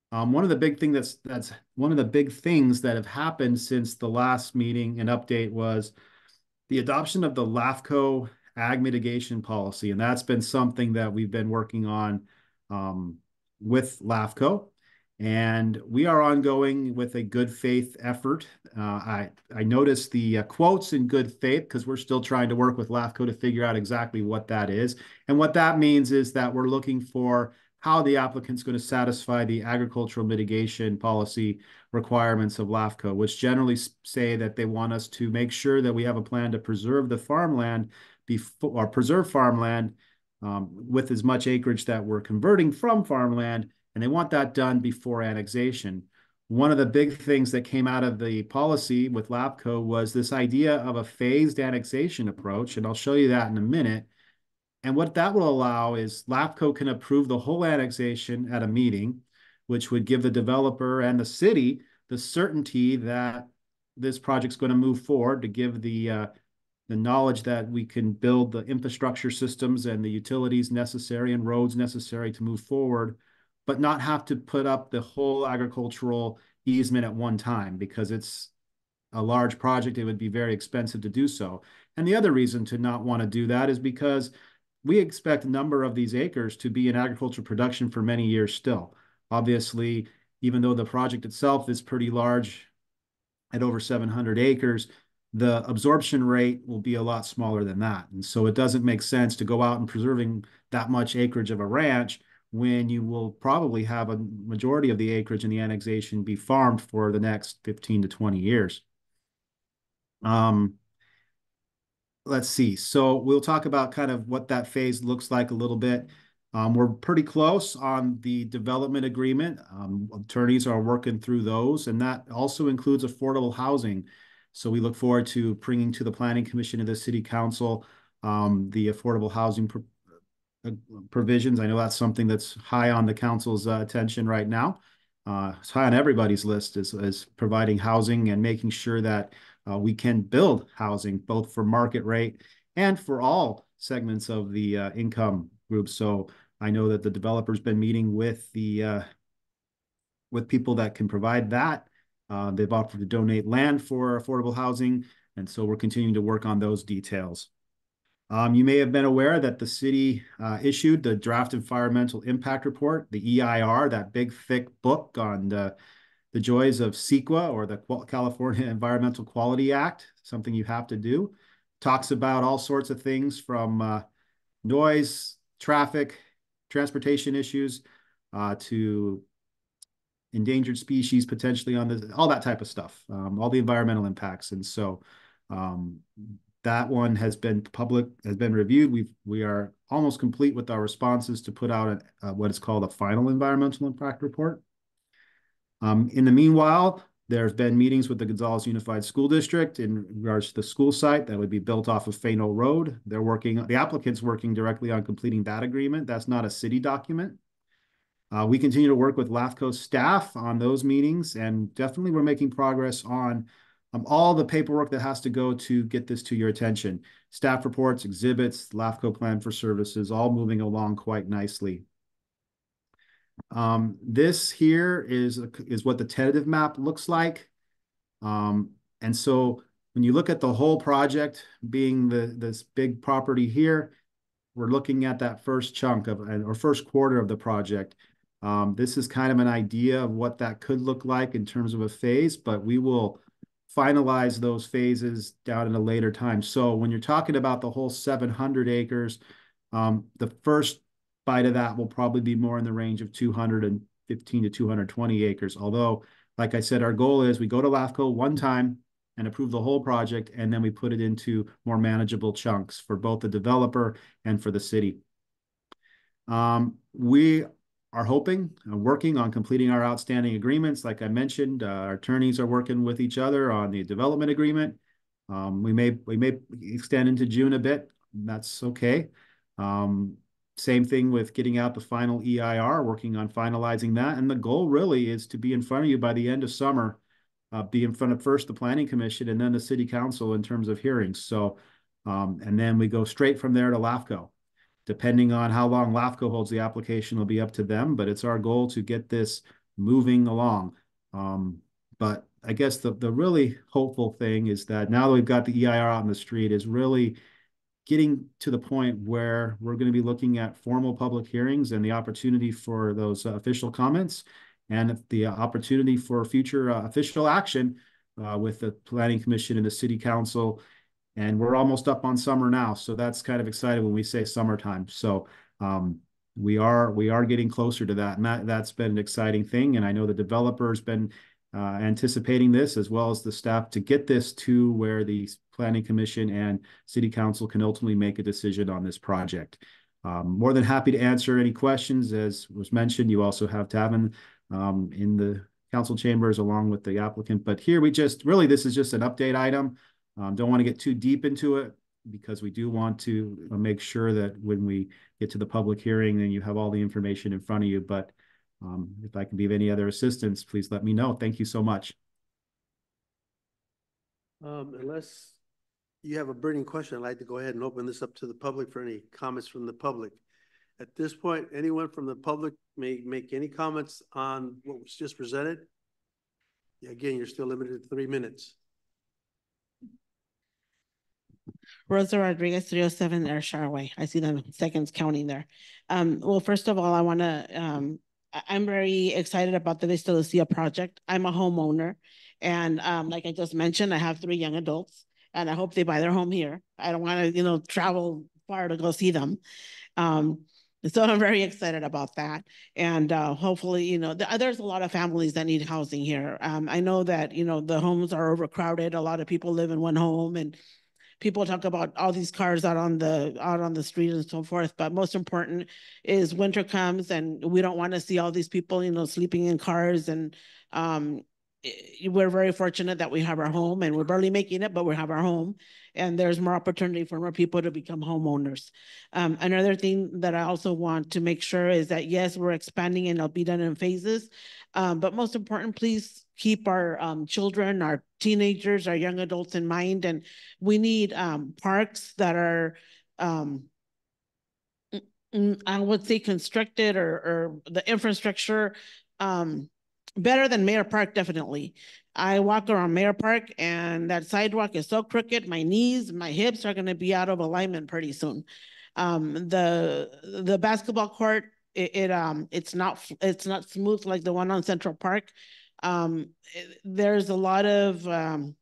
One of the big things that's one of the big things that have happened since the last meeting and update was the adoption of the LAFCO ag mitigation policy, and that's been something that we've been working on with LAFCO, and we are ongoing with a good faith effort. I noticed the quotes in good faith because we're still trying to work with LAFCO to figure out exactly what that is. And what that means is that we're looking for how the applicant's going to satisfy the agricultural mitigation policy requirements of LAFCO, which generally say that they want us to make sure that we have a plan to preserve the farmland preserve farmland with as much acreage that we're converting from farmland, and they want that done before annexation. One of the big things that came out of the policy with LAFCO was this idea of a phased annexation approach, and I'll show you that in a minute. And what that will allow is LAFCO can approve the whole annexation at a meeting, which would give the developer and the city the certainty that this project's going to move forward, to give the the knowledge that we can build the infrastructure systems and the utilities necessary and roads necessary to move forward, but not have to put up the whole agricultural easement at one time because it's a large project. It would be very expensive to do so. And the other reason to not want to do that is because we expect a number of these acres to be in agricultural production for many years still. Obviously, even though the project itself is pretty large at over 700 acres, the absorption rate will be a lot smaller than that. And so it doesn't make sense to go out and preserving that much acreage of a ranch when you will probably have a majority of the acreage in the annexation be farmed for the next 15 to 20 years. Let's see. So we'll talk about kind of what that phase looks like a little bit. We're pretty close on the development agreement. Attorneys are working through those, and that also includes affordable housing. So we look forward to bringing to the Planning Commission and the City Council the affordable housing provisions. I know that's something that's high on the council's attention right now. It's high on everybody's list is providing housing and making sure that we can build housing both for market rate and for all segments of the income group. So I know that the developer's been meeting with the with people that can provide that. They've offered to donate land for affordable housing, and so we're continuing to work on those details. You may have been aware that the city issued the draft environmental impact report, the EIR, that big thick book on the joys of CEQA, or the California Environmental Quality Act, something you have to do. Talks about all sorts of things from noise, traffic, transportation issues, to endangered species potentially on this, all that type of stuff, all the environmental impacts. And so that one has been reviewed. We are almost complete with our responses to put out what is called a final environmental impact report. In the meanwhile, there's been meetings with the Gonzales Unified School District in regards to the school site that would be built off of Fano Road. The applicant's working directly on completing that agreement. That's not a city document. We continue to work with LAFCO staff on those meetings, and definitely we're making progress on all the paperwork that has to go to get this to your attention. Staff reports, exhibits, LAFCO plan for services, all moving along quite nicely. This here is what the tentative map looks like. And so when you look at the whole project being this big property here, we're looking at that first chunk of, or first quarter of the project. This is kind of an idea of what that could look like in terms of a phase, but we will finalize those phases down in a later time. So when you're talking about the whole 700 acres, the first bite of that will probably be more in the range of 215 to 220 acres. Although, like I said, our goal is we go to LAFCO one time and approve the whole project, and then we put it into more manageable chunks for both the developer and for the city. We are hoping and working on completing our outstanding agreements. Like I mentioned, our attorneys are working with each other on the development agreement. We may extend into June a bit. That's okay. Same thing with getting out the final EIR, working on finalizing that. And the goal really is to be in front of you by the end of summer, be in front of first the Planning Commission and then the City Council in terms of hearings. So, and then we go straight from there to LAFCO. Depending on how long LAFCO holds the application, will be up to them, but it's our goal to get this moving along. But I guess the really hopeful thing is that now that we've got the EIR out in the street, is really getting to the point where we're going to be looking at formal public hearings and the opportunity for those official comments and the opportunity for future official action with the Planning Commission and the City Council. And we're almost up on summer now, so that's kind of exciting when we say summertime. So we are getting closer to that, and that's been an exciting thing. And I know the developer's been anticipating this, as well as the staff, to get this to where the Planning Commission and City Council can ultimately make a decision on this project. More than happy to answer any questions. As was mentioned, you also have Tavin in the council chambers along with the applicant. But here this is just an update item. Don't want to get too deep into it because we do want to make sure that when we get to the public hearing, then you have all the information in front of you. But if I can be of any other assistance, please let me know. Thank you so much. Unless you have a burning question, I'd like to go ahead and open this up to the public for any comments from the public. At this point, anyone from the public may make any comments on what was just presented. Again, you're still limited to 3 minutes. Rosa Rodriguez, 307 Ayrshire Way. I see the seconds counting there. Well, first of all, I want to, I'm very excited about the Vista Lucia project. I'm a homeowner. And like I just mentioned, I have 3 young adults and I hope they buy their home here. I don't want to, travel far to go see them. So I'm very excited about that. And hopefully, there's a lot of families that need housing here. I know that, the homes are overcrowded. A lot of people live in one home and people talk about all these cars out on the street and so forth. But most important is winter comes and we don't want to see all these people, sleeping in cars. And we're very fortunate that we have our home and we're barely making it, but we have our home. And there's more opportunity for more people to become homeowners. Another thing that I also want to make sure is that, yes, we're expanding and it'll be done in phases. But most important, please keep our children, our teenagers, our young adults in mind. And we need parks that are, I would say constructed or the infrastructure better than Mayor Park, definitely. I walk around Mayor Park and that sidewalk is so crooked. My knees, my hips are going to be out of alignment pretty soon. The basketball court, it's not smooth like the one on Central Park. There's a lot of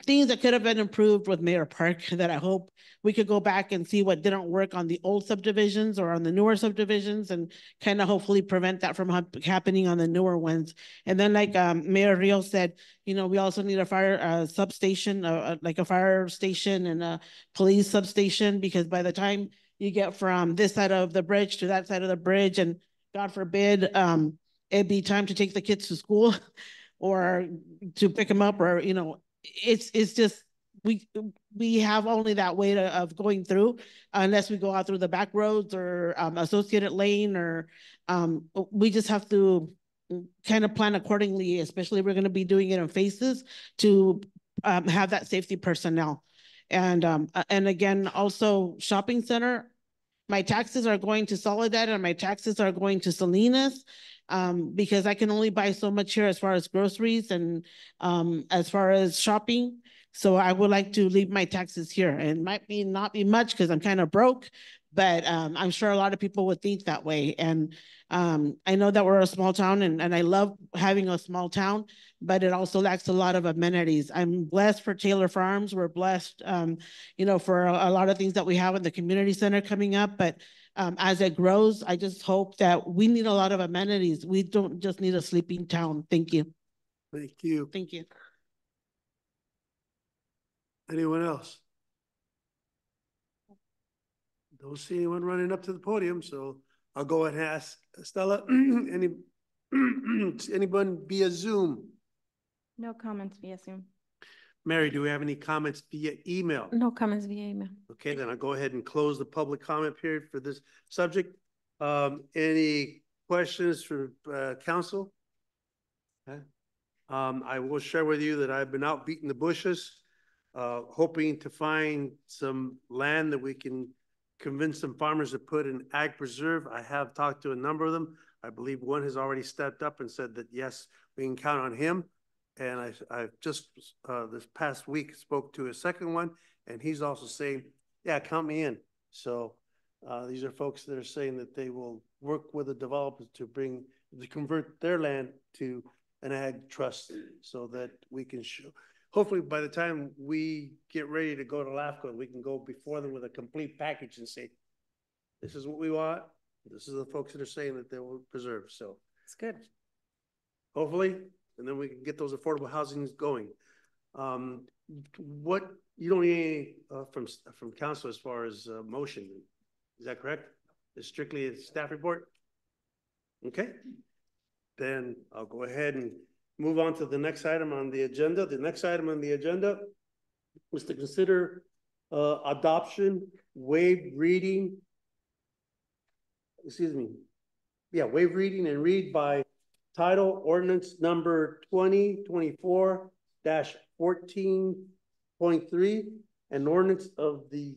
things that could have been improved with Mayor Park that I hope we could go back and see what didn't work on the old subdivisions or on the newer subdivisions and kind of hopefully prevent that from happening on the newer ones. And then like Mayor Rios said, we also need a fire substation, like a fire station and a police substation, because by the time you get from this side of the bridge to that side of the bridge, and God forbid, it'd be time to take the kids to school or to pick them up, or, it's just, we have only that way of going through unless we go out through the back roads or Associated Lane, or we just have to kind of plan accordingly, especially if we're going to be doing it in phases, to have that safety personnel. And again, also shopping center, my taxes are going to Soledad and my taxes are going to Salinas, because I can only buy so much here as far as groceries and as far as shopping. So I would like to leave my taxes here, and it might not be much because I'm kind of broke, but I'm sure a lot of people would think that way. And I know that we're a small town, and I love having a small town, but it also lacks a lot of amenities. I'm blessed for Taylor Farms. We're blessed, for a lot of things that we have in the community center coming up. But as it grows, I just hope that we need a lot of amenities. We don't just need a sleeping town. Thank you. Thank you. Thank you. Anyone else? Don't see anyone running up to the podium, so I'll go ahead and ask Stella, anyone via Zoom? No comments via Zoom. Mary, do we have any comments via email? No comments via email. Okay, then I'll go ahead and close the public comment period for this subject. Any questions for council? Okay. I will share with you that I've been out beating the bushes, hoping to find some land that we can convince some farmers to put in ag preserve. I have talked to a number of them. I believe one has already stepped up and said that, yes, we can count on him. And I just this past week spoke to a second one, and he's also saying, yeah, count me in. So these are folks that are saying that they will work with the developers to convert their land to an ag trust, so that we can show, hopefully by the time we get ready to go to LAFCO, we can go before them with a complete package and say, this is what we want. This is the folks that are saying that they will preserve. So it's good. Hopefully, and then we can get those affordable housings going. What you don't need any from council as far as motion, is that correct? It's strictly a staff report. Okay, then I'll go ahead and move on to the next item on the agenda. The next item on the agenda was to consider adoption, waive reading. Waive reading and read by title ordinance number 2024-14 12.3, an ordinance of the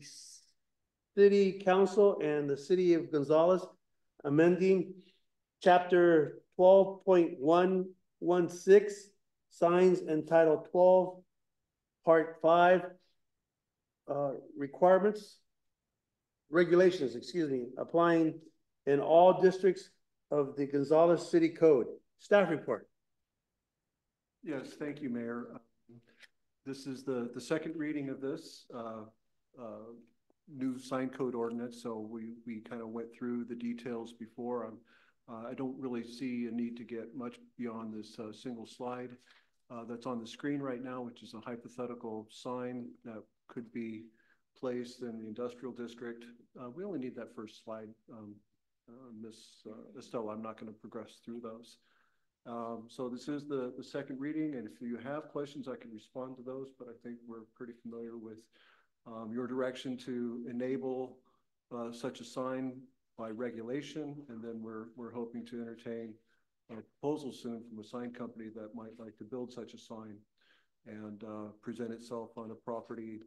City Council and the City of Gonzales amending Chapter 12.116, signs, and Title 12, Part 5, regulations, applying in all districts of the Gonzales City Code. Staff report. Yes, thank you, Mayor. This is the second reading of this new sign code ordinance. So we kind of went through the details before. I don't really see a need to get much beyond this single slide that's on the screen right now, which is a hypothetical sign that could be placed in the industrial district. We only need that first slide, Ms. Estella. I'm not going to progress through those. So this is the second reading, and if you have questions, I can respond to those, but I think we're pretty familiar with your direction to enable such a sign by regulation, and then we're hoping to entertain a proposal soon from a sign company that might like to build such a sign and present itself on a property,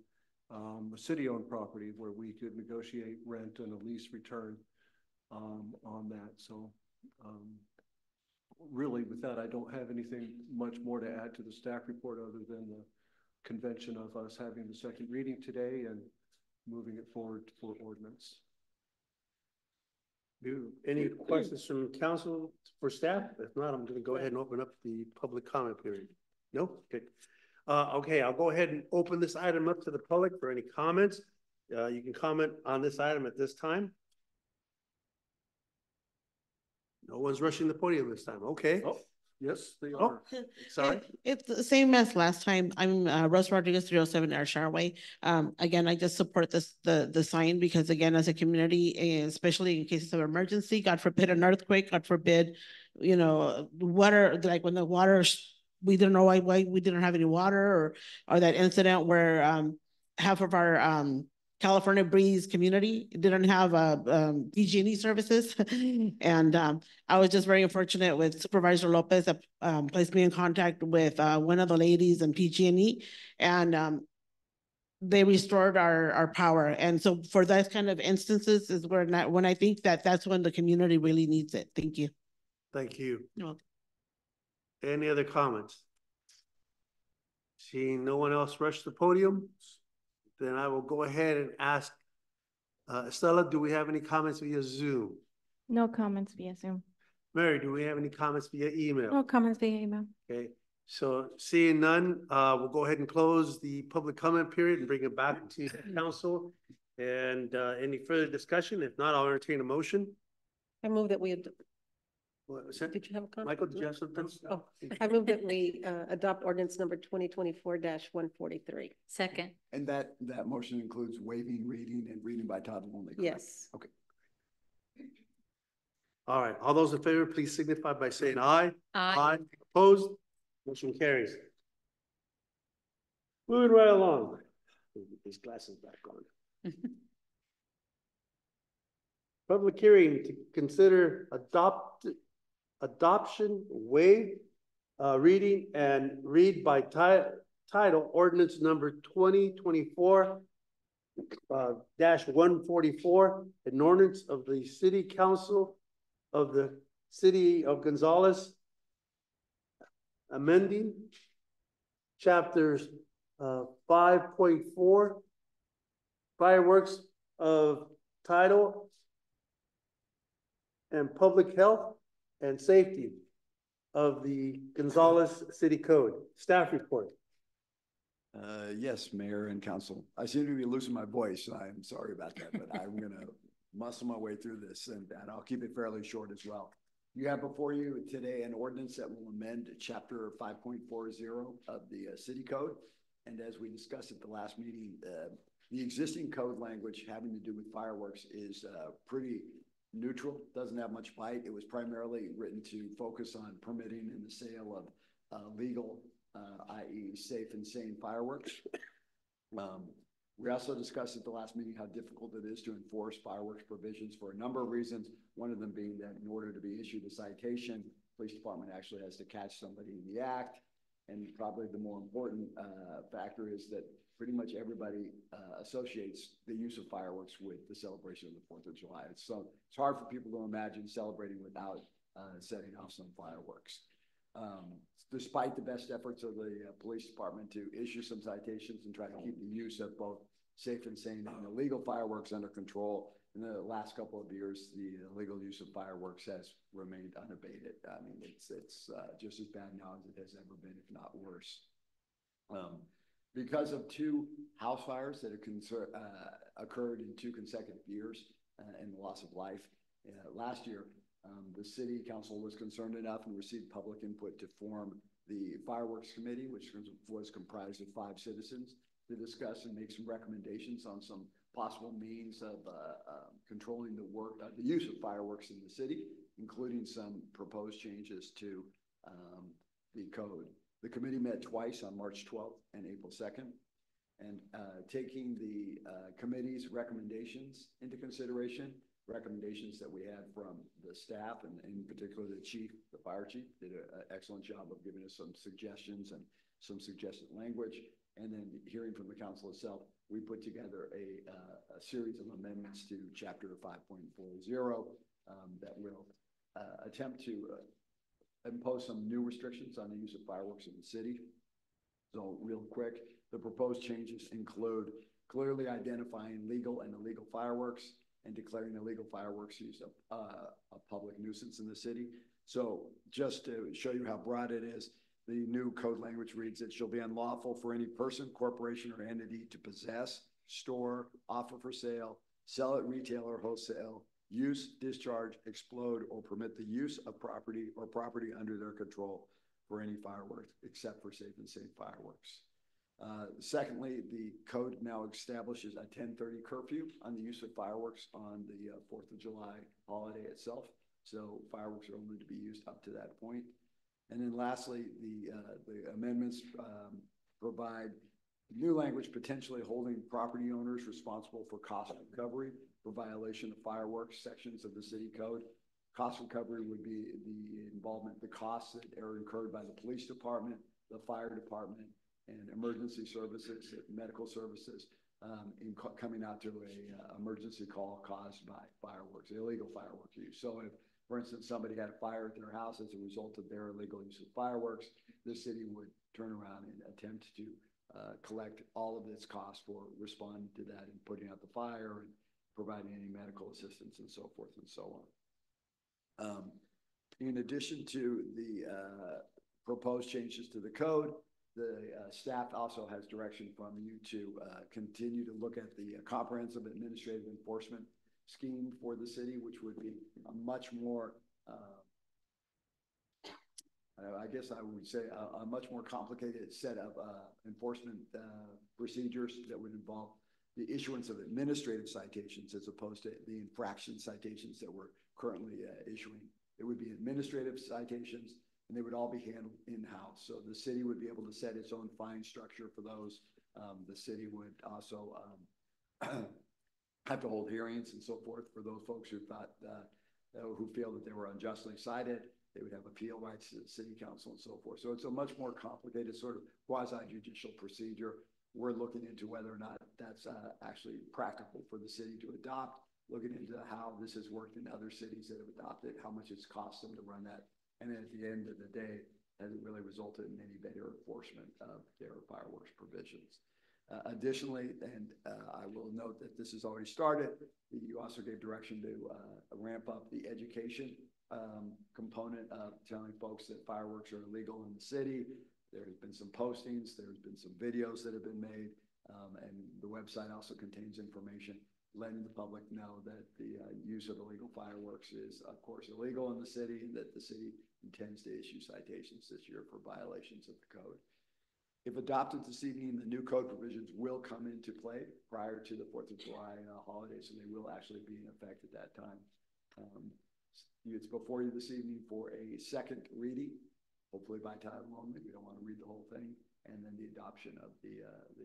a city-owned property where we could negotiate rent and a lease return on that. So really with that, I don't have anything much more to add to the staff report other than the convention of us having the second reading today and moving it forward for ordinance. Any questions from council for staff? If not, I'm going to go ahead and open up the public comment period. No? Okay. Okay, I'll go ahead and open this item up to the public for any comments. You can comment on this item at this time. No one's rushing the podium this time. Okay. Oh, yes, they are. Sorry. It's the same as last time. I'm Rose Rodriguez, 307 Ayrshire Way. Again, I just support the sign because again, as a community, especially in cases of emergency, God forbid an earthquake, God forbid, you know, water, like when the water, we didn't know why we didn't have any water, or that incident where half of our California Breeze community didn't have PG&E services. And I was just very unfortunate with Supervisor Lopez that placed me in contact with one of the ladies in PG&E, and they restored our power. And so for those kind of instances is when I think that's when the community really needs it. Thank you. Thank you. You're welcome. Any other comments? Seeing no one else rush the podium, then I will go ahead and ask Estella, do we have any comments via Zoom? No comments via Zoom. Mary, do we have any comments via email? No comments via email. Okay, so seeing none, we'll go ahead and close the public comment period and bring it back to council. And any further discussion? If not, I'll entertain a motion. I move that we, What was that? did you have a comment? Michael, did you have something? Oh, I move that we adopt ordinance number 2024-143. Second. And that motion includes waiving reading and reading by title only. Correct? Yes. Okay. All right, all those in favor, please signify by saying aye. Aye. Opposed? Motion carries. Moving right along. Get these glasses back on. Public hearing to consider adoption, waive, reading and read by title ordinance number 2024-144, an ordinance of the City Council of the City of Gonzales, amending chapters 5.4, fireworks of title and public health and safety of the Gonzales City Code. Staff report. Yes, Mayor and Council. I seem to be losing my voice. I'm sorry about that, but I'm going to muscle my way through this, and I'll keep it fairly short as well. You have before you today an ordinance that will amend Chapter 5.40 of the City Code. And as we discussed at the last meeting, the existing code language having to do with fireworks is pretty neutral, doesn't have much bite. It was primarily written to focus on permitting and the sale of legal, i.e. safe and sane fireworks. We also discussed at the last meeting how difficult it is to enforce fireworks provisions for a number of reasons. One of them being that in order to be issued a citation, police department actually has to catch somebody in the act. And probably the more important factor is that pretty much everybody associates the use of fireworks with the celebration of the 4th of July. It's hard for people to imagine celebrating without setting off some fireworks. Despite the best efforts of the police department to issue some citations and try to keep the use of both safe and sane and illegal fireworks under control, in the last couple of years, the illegal use of fireworks has remained unabated. I mean, it's just as bad now as it has ever been, if not worse. Because of 2 house fires that have occurred in 2 consecutive years and the loss of life, last year, the city council was concerned enough and received public input to form the fireworks committee, which was comprised of 5 citizens, to discuss and make some recommendations on some possible means of controlling the use of fireworks in the city, including some proposed changes to the code. The committee met twice on March 12th and April 2nd, and taking the committee's recommendations into consideration, recommendations that we had from the staff and in particular the chief, the fire chief, did an excellent job of giving us some suggestions and some suggested language. And then hearing from the council itself, we put together a series of amendments to Chapter 5.40 that will attempt to impose some new restrictions on the use of fireworks in the city. So real quick, the proposed changes include clearly identifying legal and illegal fireworks and declaring illegal fireworks use a public nuisance in the city. So just to show you how broad it is, the new code language reads, it shall be unlawful for any person, corporation, or entity to possess, store, offer for sale, sell at retail or wholesale, use, discharge, explode, or permit the use of property or property under their control for any fireworks, except for safe and sane fireworks. Secondly, the code now establishes a 10:30 curfew on the use of fireworks on the 4th of July holiday itself. So fireworks are only to be used up to that point. And then lastly, the amendments provide new language potentially holding property owners responsible for cost recovery for violation of fireworks sections of the city code. Cost recovery would be the costs that are incurred by the police department, the fire department, and emergency services, medical services, in coming out to a emergency call caused by fireworks, illegal fireworks use. So if, for instance, somebody had a fire at their house as a result of their illegal use of fireworks, the city would turn around and attempt to collect all of its costs for responding to that and putting out the fire and providing any medical assistance and so forth and so on. In addition to the proposed changes to the code, the staff also has direction from you to continue to look at the comprehensive administrative enforcement scheme for the city, which would be a much more, I guess I would say, a much more complicated set of enforcement procedures that would involve the issuance of administrative citations as opposed to the infraction citations that we're currently issuing. It would be administrative citations, and they would all be handled in-house. So the city would be able to set its own fine structure for those. The city would also have to hold hearings and so forth for those folks who thought, who feel that they were unjustly cited. They would have appeal rights to the city council and so forth. So it's a much more complicated sort of quasi-judicial procedure. We're looking into whether or not that's actually practical for the city to adopt, looking into how this has worked in other cities that have adopted, how much it's cost them to run that. And then at the end of the day, has it really resulted in any better enforcement of their fireworks provisions? Additionally, and I will note that this has already started, you also gave direction to ramp up the education component of telling folks that fireworks are illegal in the city. There has been some postings, there's been some videos that have been made, and the website also contains information letting the public know that the use of illegal fireworks is, of course, illegal in the city, and that the city intends to issue citations this year for violations of the code. If adopted this evening, the new code provisions will come into play prior to the 4th of July holidays, and they will actually be in effect at that time. It's before you this evening for a second reading, hopefully by title only. We don't want to read the whole thing, and then the adoption of the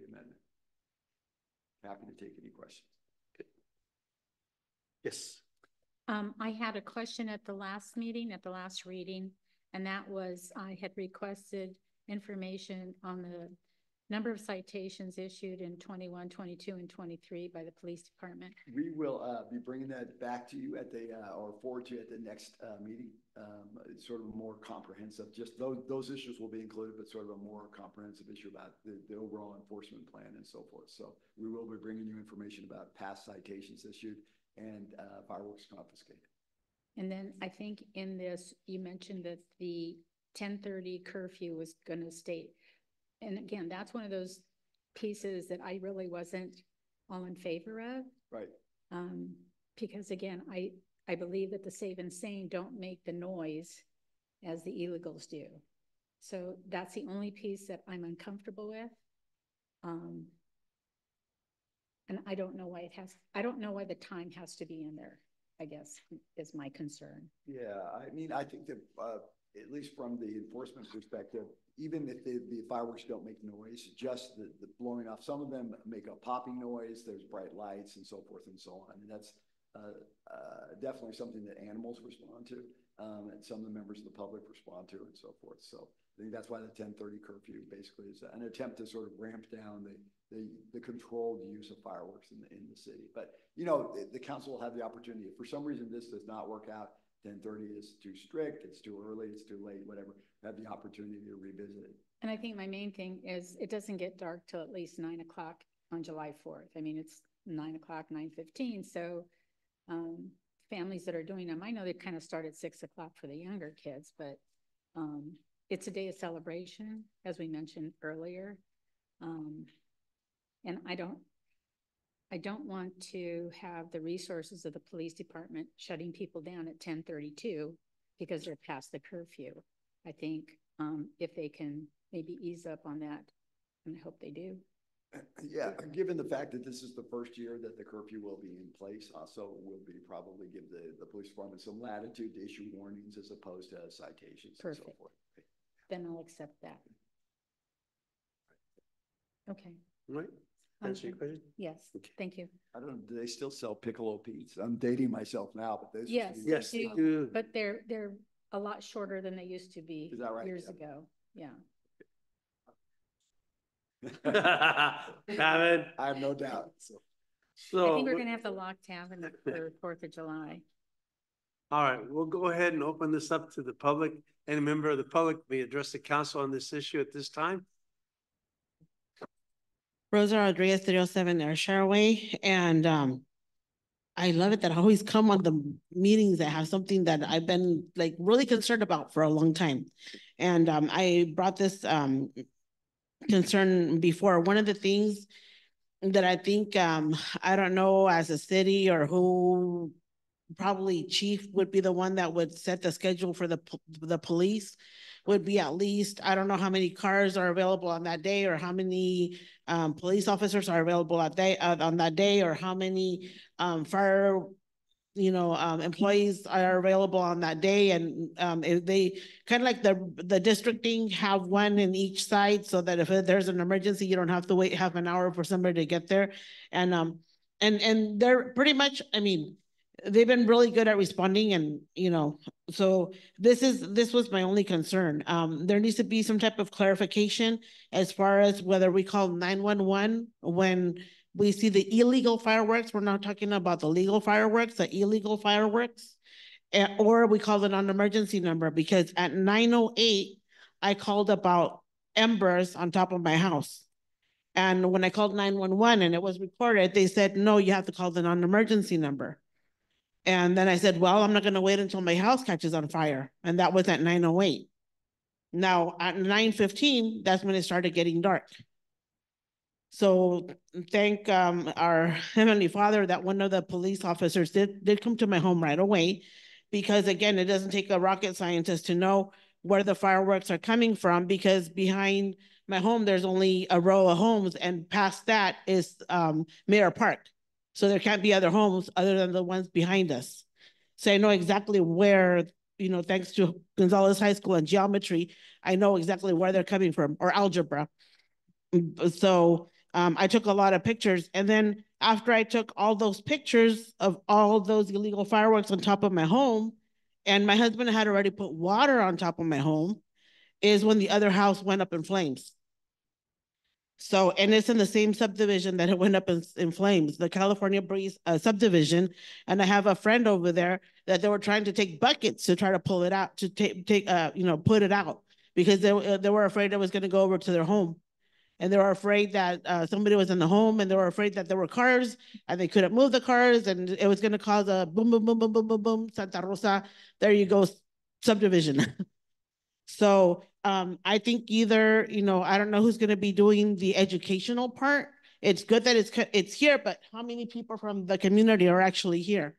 amendment. Happy to take any questions. Yes. I had a question at the last meeting, at the last reading, and that was I had requested information on the number of citations issued in 21, 22, and 23 by the police department? We will be bringing that back to you at the, or forward to you at the next meeting. It's sort of a more comprehensive, just those issues will be included, but sort of a more comprehensive issue about the overall enforcement plan and so forth. So we will be bringing you information about past citations issued and fireworks confiscated. And then I think in this, you mentioned that the 10:30 curfew was going to stay. And again, that's one of those pieces that I really wasn't all in favor of. Right. Because again, I believe that the Save and Sane don't make the noise as the illegals do. So that's the only piece that I'm uncomfortable with. And I don't know why I don't know why the time has to be in there, I guess, is my concern. Yeah, I mean, I think that at least from the enforcement perspective, even if the fireworks don't make noise, just the blowing off, some of them make a popping noise, there's bright lights and so forth and so on. And that's definitely something that animals respond to, and some of the members of the public respond to and so forth. So I think that's why the 10:30 curfew basically is an attempt to sort of ramp down the controlled use of fireworks in the city. But, you know, the council will have the opportunity. If for some reason this does not work out, 10:30 is too strict, it's too early, it's too late, whatever, have the opportunity to revisit it. And I think my main thing is it doesn't get dark till at least 9 o'clock on July 4th. I mean, it's 9 o'clock, 9:15. So families that are doing them, I know they kind of start at 6 o'clock for the younger kids, but it's a day of celebration, as we mentioned earlier. And I don't want to have the resources of the police department shutting people down at 10:32 because they're past the curfew. I think if they can maybe ease up on that, and I hope they do. Yeah, given the fact that this is the first year that the curfew will be in place, also will be probably give the police department some latitude to issue warnings as opposed to citations. Perfect. And so forth. Then I'll accept that. Okay. Right. Answer your question? Yes, thank you. I don't know, do they still sell Piccolo Pete's? I'm dating myself now, but those. Yes, Yes, they they do, do. but they're a lot shorter than they used to be Is that right? years Yeah. ago. Yeah. Kevin? I have no doubt. So. So, I think we're gonna have to lock tavern for 4th of July. all right, we'll go ahead and open this up to the public. Any member of the public may address the council on this issue at this time. Rosa Rodriguez, 307 Ayrshire Way, and I love it that I always come on the meetings that have something that I've been like really concerned about for a long time. And I brought this concern before. One of the things that I think, I don't know, as a city or who, probably chief would be the one that would set the schedule for the police, would be at least, I don't know how many cars are available on that day or how many police officers are available on that day or how many fire employees are available on that day. And if they kind of like the districting have one in each side so that if there's an emergency, you don't have to wait half an hour for somebody to get there. And they're pretty much, I mean, they've been really good at responding and, so this was my only concern. There needs to be some type of clarification as far as whether we call 911 when we see the illegal fireworks. We're not talking about the legal fireworks, the illegal fireworks, or we call it an emergency number, because at 9:08, I called about embers on top of my house. And when I called 911 and it was recorded, they said, no, you have to call the non-emergency number. And then I said, well, I'm not going to wait until my house catches on fire. And that was at 9:08. Now at 9:15, that's when it started getting dark. So thank our Heavenly Father that one of the police officers did come to my home right away, because again, it doesn't take a rocket scientist to know where the fireworks are coming from, because behind my home, there's only a row of homes and past that is Mayor Park. So there can't be other homes other than the ones behind us. So I know exactly where, thanks to Gonzalez High School and geometry, I know exactly where they're coming from, or algebra. So I took a lot of pictures. And then after I took all those pictures of all those illegal fireworks on top of my home, and my husband had already put water on top of my home, is when the other house went up in flames. So, and it's in the same subdivision that it went up in flames, the California Breeze subdivision. And I have a friend over there that they were trying to take buckets to try to pull it out, to put it out, because they were afraid it was going to go over to their home. And they were afraid that somebody was in the home, and they were afraid that there were cars and they couldn't move the cars, and it was going to cause a boom, boom, boom, boom, boom, boom, boom, Santa Rosa. There you go, subdivision. So I think either, I don't know who's going to be doing the educational part. It's good that it's here, but how many people from the community are actually here?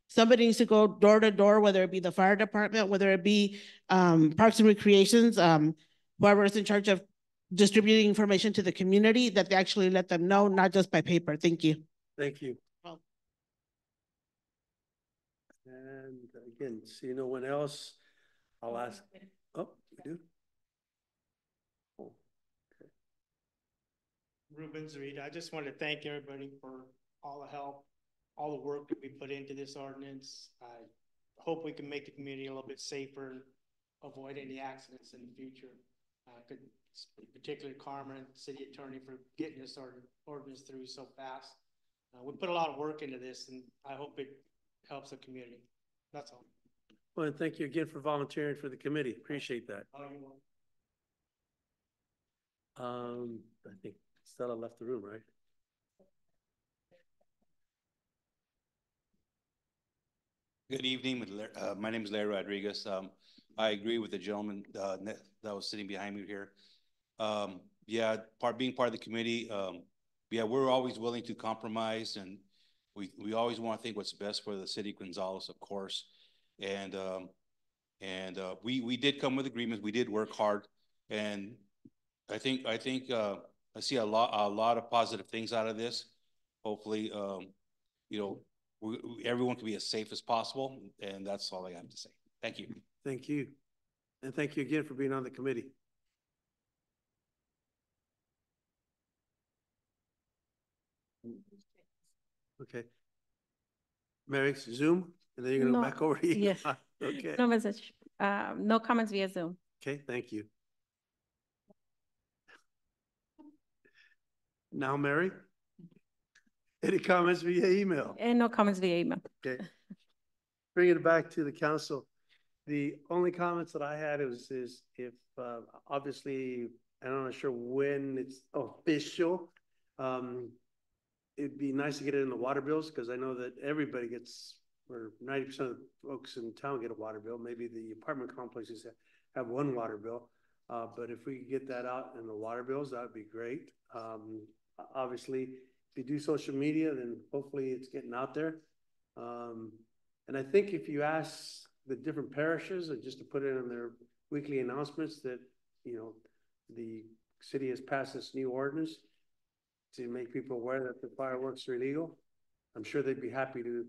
Somebody needs to go door to door, whether it be the fire department, whether it be Parks and Recreations, whoever is in charge of distributing information to the community, that they actually let them know, not just by paper. Thank you. Thank you. And again, see no one else, I'll ask. Oh, we do? Oh, okay. Ruben Zarita, I just want to thank everybody for all the help, all the work that we put into this ordinance. I hope we can make the community a little bit safer and avoid any accidents in the future. Particularly Carmen, city attorney, for getting this ordinance through so fast. We put a lot of work into this, and I hope it helps the community. That's all. Well, and thank you again for volunteering for the committee. Appreciate that. I think Stella left the room, right? Good evening. My name is Larry Rodriguez. I agree with the gentleman that was sitting behind me here. Yeah, being part of the committee, yeah, we're always willing to compromise, and we always want to think what's best for the city of Gonzales, of course. And we did come with agreements. We did work hard, and I think I see a lot of positive things out of this. Hopefully, everyone can be as safe as possible, and that's all I have to say. Thank you. Thank you. And thank you again for being on the committee. Okay. Mary, Zoom, and then you're going to go back over to you. Yes. Okay. No message. No comments via Zoom. Okay, thank you. Now, Mary, any comments via email? And no comments via email. Okay. Bring it back to the council. The only comments that I had is if obviously, I'm not sure when it's official, it'd be nice to get it in the water bills, because I know that everybody gets, or 90% of the folks in town get a water bill. Maybe the apartment complexes have one water bill. But if we could get that out in the water bills, that would be great. Obviously, if you do social media, then hopefully it's getting out there. And I think if you ask the different parishes, and just to put it in their weekly announcements that, the city has passed this new ordinance to make people aware that the fireworks are illegal, I'm sure they'd be happy to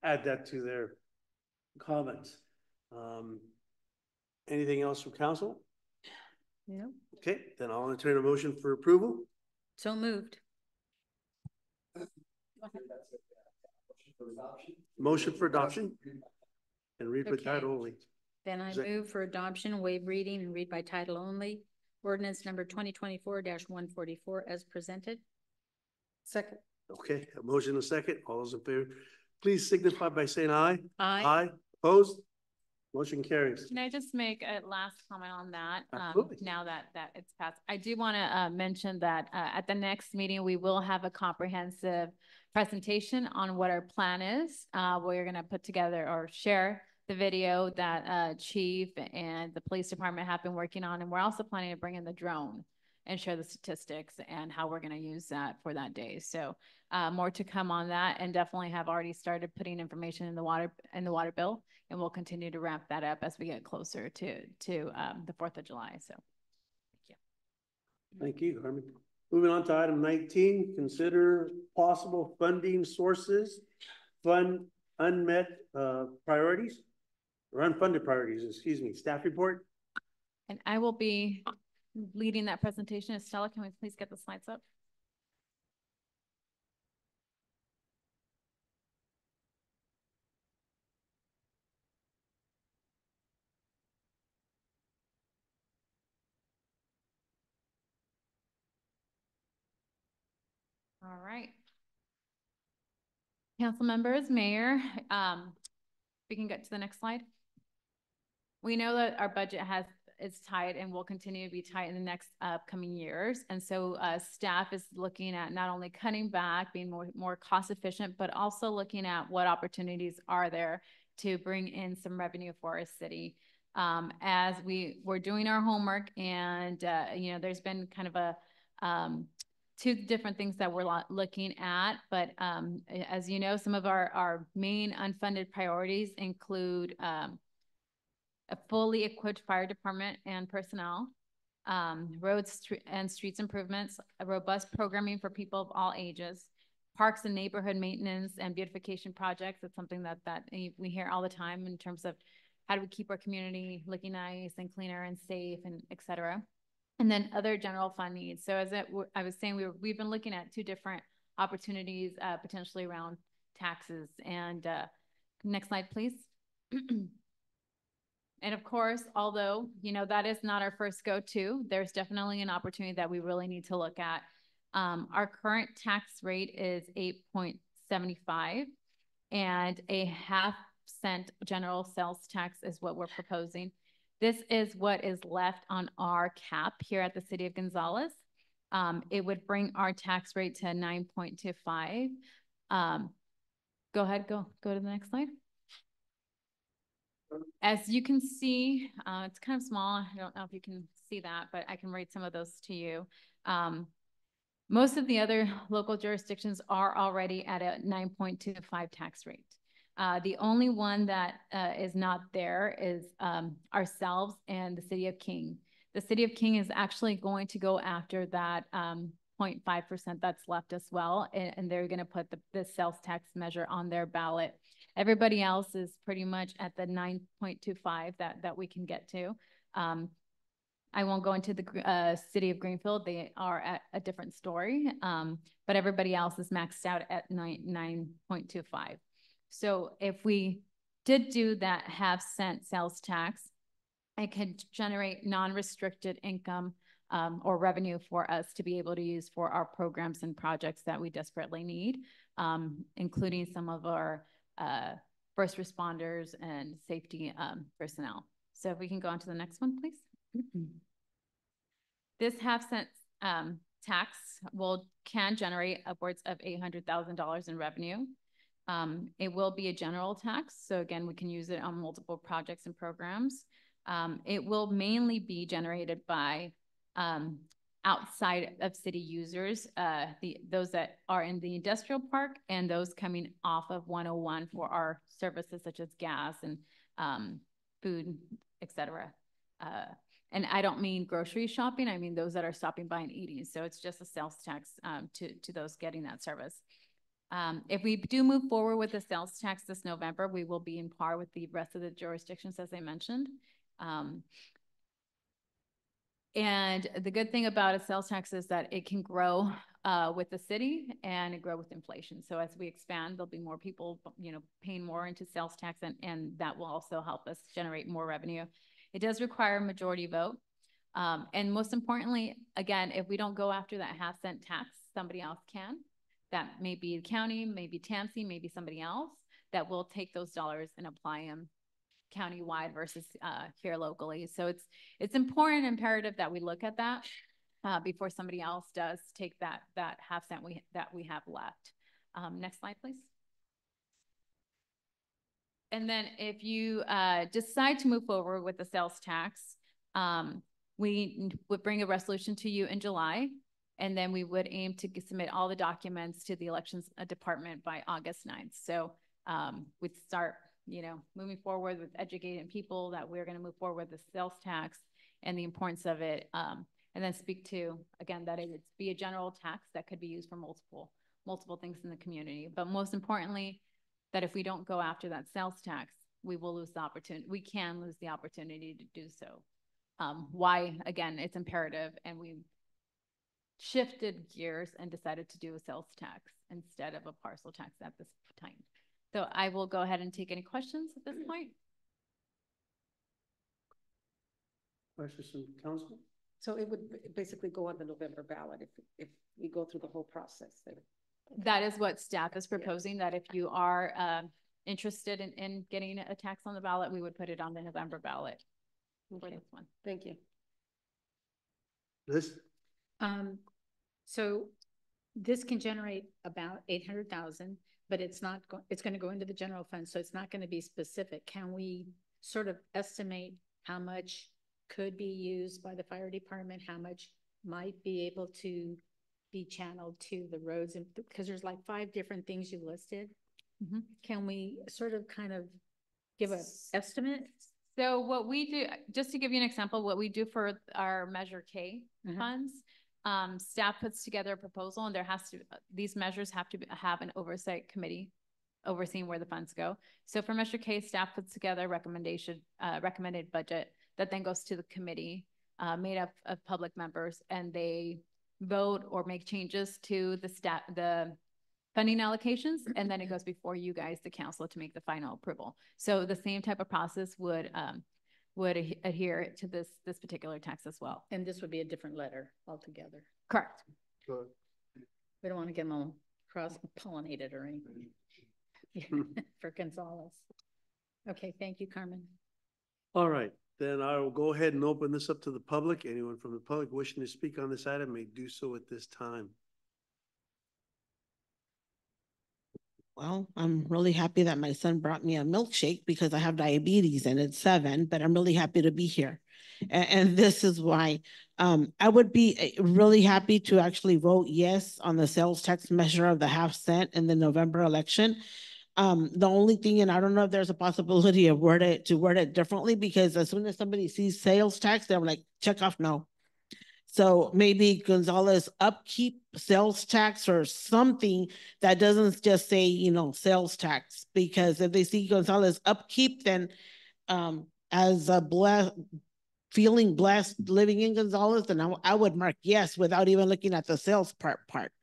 add that to their comments. Anything else from council? Yeah. Okay, then I'll entertain a motion for approval. So moved. Motion for adoption and read by title only. Then I move for adoption, waive reading, and read by title only. Ordinance number 2024-144 as presented. Second. Okay, a motion and a second. All those in favor, please signify by saying aye. Aye. Aye. Opposed? Motion carries. Can I just make a last comment on that? Absolutely. Now that it's passed, I do want to mention that at the next meeting, we will have a comprehensive presentation on what our plan is. We're going to put together or share the video that Chief and the police department have been working on. And we're also planning to bring in the drone and share the statistics and how we're going to use that for that day. So more to come on that, and definitely have already started putting information in the water bill, and we'll continue to wrap that up as we get closer to the 4th of July. So Thank you, Carmen. Moving on to item 19, consider possible funding sources, fund unmet priorities, or unfunded priorities, excuse me, staff report. and I will be leading that presentation. Estella, can we please get the slides up? All right. Council members, mayor, we can get to the next slide. We know that our budget is tight and will continue to be tight in the next upcoming years. And so staff is looking at not only cutting back, being more cost efficient, but also looking at what opportunities are there to bring in some revenue for our city. As we're doing our homework, and you know, there's been kind of a two different things that we're looking at, but as you know, some of our main unfunded priorities include a fully equipped fire department and personnel, roads and streets improvements, a robust programming for people of all ages, parks and neighborhood maintenance and beautification projects. It's something that we hear all the time in terms of how do we keep our community looking nice and cleaner and safe, and et cetera. And then other general fund needs. So as I was saying, we've been looking at two different opportunities potentially around taxes. And next slide, please. And of course, although, you know, that is not our first go-to, there's definitely an opportunity that we really need to look at. Our current tax rate is 8.75, and a 0.5 cent general sales tax is what we're proposing. This is what is left on our cap here at the City of Gonzales. It would bring our tax rate to 9.25. Go ahead, go to the next slide. As you can see, it's kind of small. I don't know if you can see that, but I can write some of those to you. Most of the other local jurisdictions are already at a 9.25 tax rate. The only one that is not there is ourselves and the City of King. The City of King is actually going to go after that 0.5% that's left as well, and they're going to put the sales tax measure on their ballot. Everybody else is pretty much at the 9.25 that we can get to. I won't go into the City of Greenfield. They are at a different story, but everybody else is maxed out at 9.25. So if we did do that 0.5 cent sales tax, it could generate non-restricted income or revenue for us to be able to use for our programs and projects that we desperately need, including some of our first responders and safety personnel. So if we can go on to the next one, please. This 0.5 cent tax can generate upwards of $800,000 in revenue. It will be a general tax. So again, we can use it on multiple projects and programs. It will mainly be generated by outside of city users, those that are in the industrial park and those coming off of 101 for our services such as gas and food, etc. And I don't mean grocery shopping. I mean those that are stopping by and eating. So it's just a sales tax to those getting that service. If we do move forward with the sales tax this November, we will be in par with the rest of the jurisdictions, as I mentioned. And the good thing about a sales tax is that it can grow with the city and it grow with inflation. So as we expand, there'll be more people, you know, paying more into sales tax, and that will also help us generate more revenue. It does require a majority vote. And most importantly, again, if we don't go after that 0.5 cent tax, somebody else can. That may be the county, maybe TAMC, maybe somebody else that will take those dollars and apply them countywide versus here locally. So it's important and imperative that we look at that before somebody else does take that 0.5 cent that we have left. Next slide, please. And then if you decide to move forward with the sales tax, we would bring a resolution to you in July, and then we would aim to submit all the documents to the elections department by August 9th. So we'd start, you know, moving forward with educating people that we're going to move forward with the sales tax and the importance of it. And then speak to, again, that it would be a general tax that could be used for multiple things in the community. But most importantly, that if we don't go after that sales tax, we will lose the opportunity. We can lose the opportunity to do so. Why, again, it's imperative, and we shifted gears and decided to do a sales tax instead of a parcel tax at this time. So I will go ahead and take any questions at this point. Questions from council? So it would basically go on the November ballot if we go through the whole process there. That is what staff is proposing, that if you are interested in getting a tax on the ballot, we would put it on the November ballot for this one. Thank you. Liz? So this can generate about 800,000, but it's not, it's going to go into the general fund. So it's not going to be specific. Can we sort of estimate how much could be used by the fire department? How much might be able to be channeled to the roads? And because there's like 5 different things you listed. Can we sort of kind of give an estimate? So what we do, just to give you an example, what we do for our Measure K funds, staff puts together a proposal, and there has to, these measures have to have an oversight committee overseeing where the funds go. So for Measure K, staff puts together a recommended budget that then goes to the committee made up of public members, and they vote or make changes to the funding allocations, and then it goes before you guys, the council, to make the final approval. So the same type of process would adhere to this particular tax as well. And this would be a different letter altogether. Correct. Good. We don't want to get them all cross-pollinated or anything for Gonzalez. Okay, thank you, Carmen. All right, then I will go ahead and open this up to the public. Anyone from the public wishing to speak on this item may do so at this time. Well, I'm really happy that my son brought me a milkshake because I have diabetes and it's 7, but I'm really happy to be here. And this is why I would be really happy to actually vote yes on the sales tax measure of the ½ cent in the November election. The only thing, and I don't know if there's a possibility of word it differently, because as soon as somebody sees sales tax, they're like, check off no. So maybe Gonzalez upkeep sales tax or something that doesn't just say, you know, sales tax, because if they see Gonzalez upkeep, then as a feeling blessed living in Gonzalez, then I would mark yes without even looking at the sales part.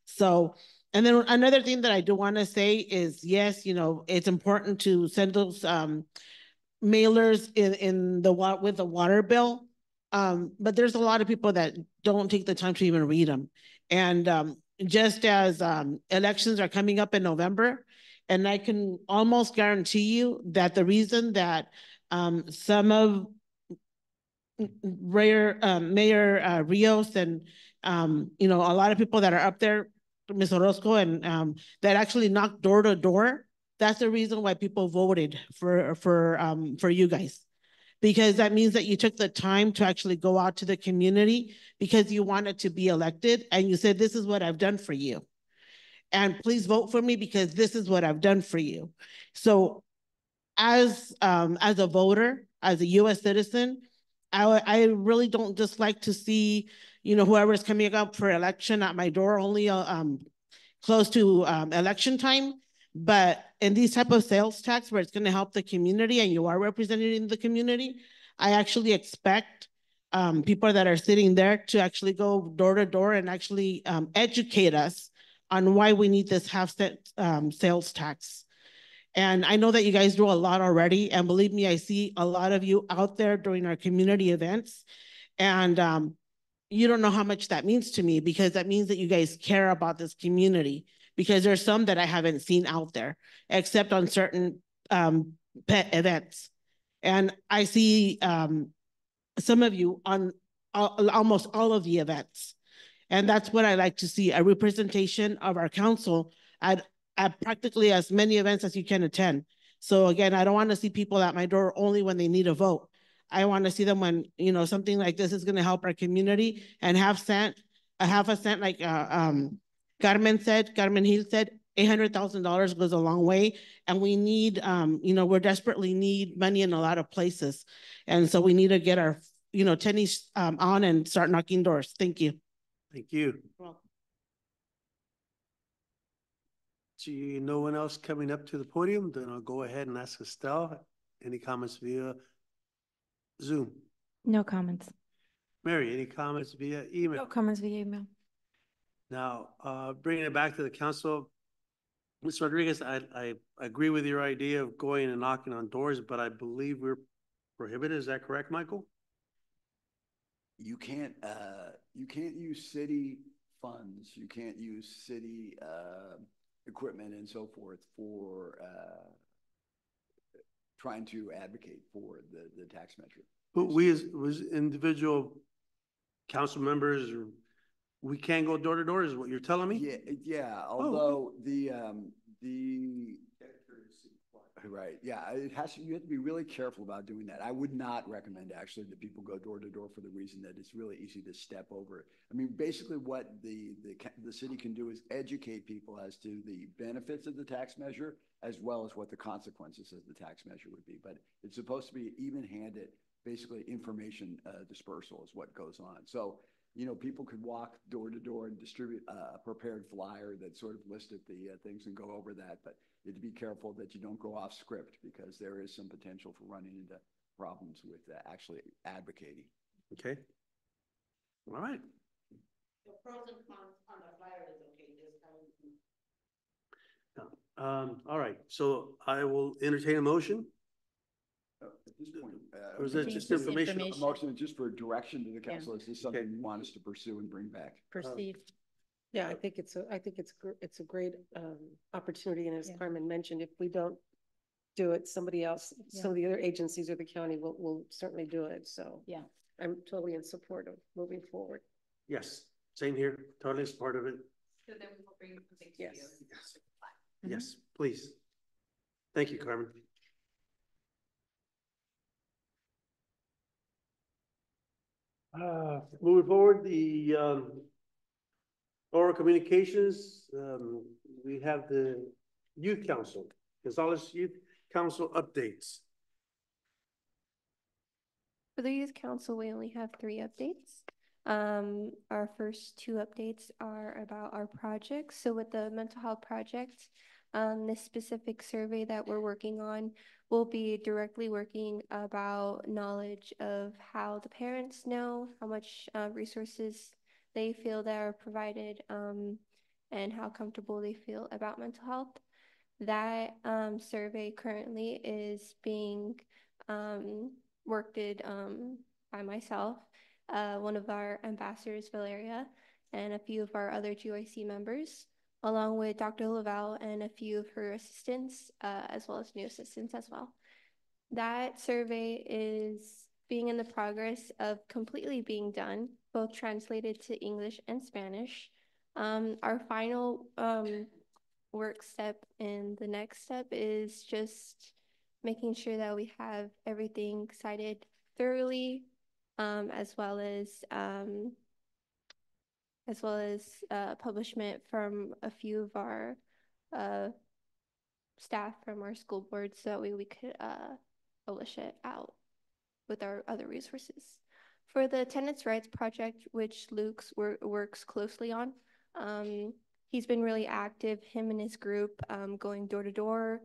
So, and then another thing that I do want to say is, yes, you know, it's important to send those mailers with the water bill. But there's a lot of people that don't take the time to even read them. And just as elections are coming up in November, and I can almost guarantee you that the reason that some of Mayor Rios and, you know, a lot of people that are up there, Ms. Orozco, and that actually knocked door to door, that's the reason why people voted for you guys. Because that means that you took the time to actually go out to the community because you wanted to be elected, and you said, this is what I've done for you. And please vote for me because this is what I've done for you. So as a voter, as a US citizen, I really don't just like to see, you know, whoever's coming up for election at my door only close to election time. But in these type of sales tax where it's going to help the community and you are representing the community, I actually expect people that are sitting there to actually go door to door and actually educate us on why we need this ½ cent sales tax. And I know that you guys do a lot already. And believe me, I see a lot of you out there during our community events. And you don't know how much that means to me, because that means that you guys care about this community. Because there's some that I haven't seen out there, except on certain pet events. And I see some of you on almost all of the events. And that's what I like to see, a representation of our council at practically as many events as you can attend. So again, I don't want to see people at my door only when they need a vote. I want to see them when, you know, something like this is going to help our community. And ½ cent, like Carmen Hill said, $800,000 goes a long way. And we need, you know, we desperately need money in a lot of places. And so we need to get our, you know, tennies on and start knocking doors. Thank you. Thank you. See no one else coming up to the podium, then I'll go ahead and ask Estelle. Any comments via Zoom? No comments. Mary, any comments via email? No comments via email. Now, bringing it back to the council, Ms. Rodriguez, I agree with your idea of going and knocking on doors, but I believe we're prohibited. Is that correct, Michael? You can't use city funds. You can't use city equipment and so forth for trying to advocate for the tax measure. But we as individual council members, we can't go door to door is what you're telling me? Yeah, although right, yeah, it has to, you have to be really careful about doing that. I would not recommend actually that people go door to door for the reason that it's really easy to step over it. I mean, basically what the city can do is educate people as to the benefits of the tax measure as well as what the consequences of the tax measure would be. But it's supposed to be even-handed, basically information dispersal is what goes on. So, you know, people could walk door to door and distribute a prepared flyer that sort of listed the things and go over that. But you have to be careful that you don't go off script because there is some potential for running into problems with actually advocating. Okay. All right. The pros and cons on the flyer is okay, just All right. So I will entertain a motion. At this point, or is that just information? A motion just for direction to the council. Is this something you want us to pursue and bring back? Perceived. Yeah, I think it's a great opportunity, and as Carmen mentioned, if we don't do it, somebody else, some of the other agencies or the county will certainly do it. So yeah, I'm totally in support of moving forward. Yes, same here. Totally is part of it. So then we will bring something to Yes. you. Yes, please. Thank you, Carmen. Moving forward, the oral communications, we have the Youth Council, Gonzales Youth Council updates. For the Youth Council, we only have 3 updates. Our first 2 updates are about our projects. So with the mental health project, this specific survey that we're working on will be directly working about knowledge of how the parents know, how much resources they feel that are provided, and how comfortable they feel about mental health. That survey currently is being worked by myself, one of our ambassadors, Valeria, and a few of our other GYC members, along with Dr. Lavelle and a few of her assistants, as well as new assistants as well. That survey is being in the progress of completely being done, both translated to English and Spanish. Our final work step and the next step is just making sure that we have everything cited thoroughly, as well as publishment from a few of our staff from our school board, so that way we could publish it out with our other resources. For the Tenants' Rights Project, which Luke works closely on, he's been really active, him and his group, going door to door.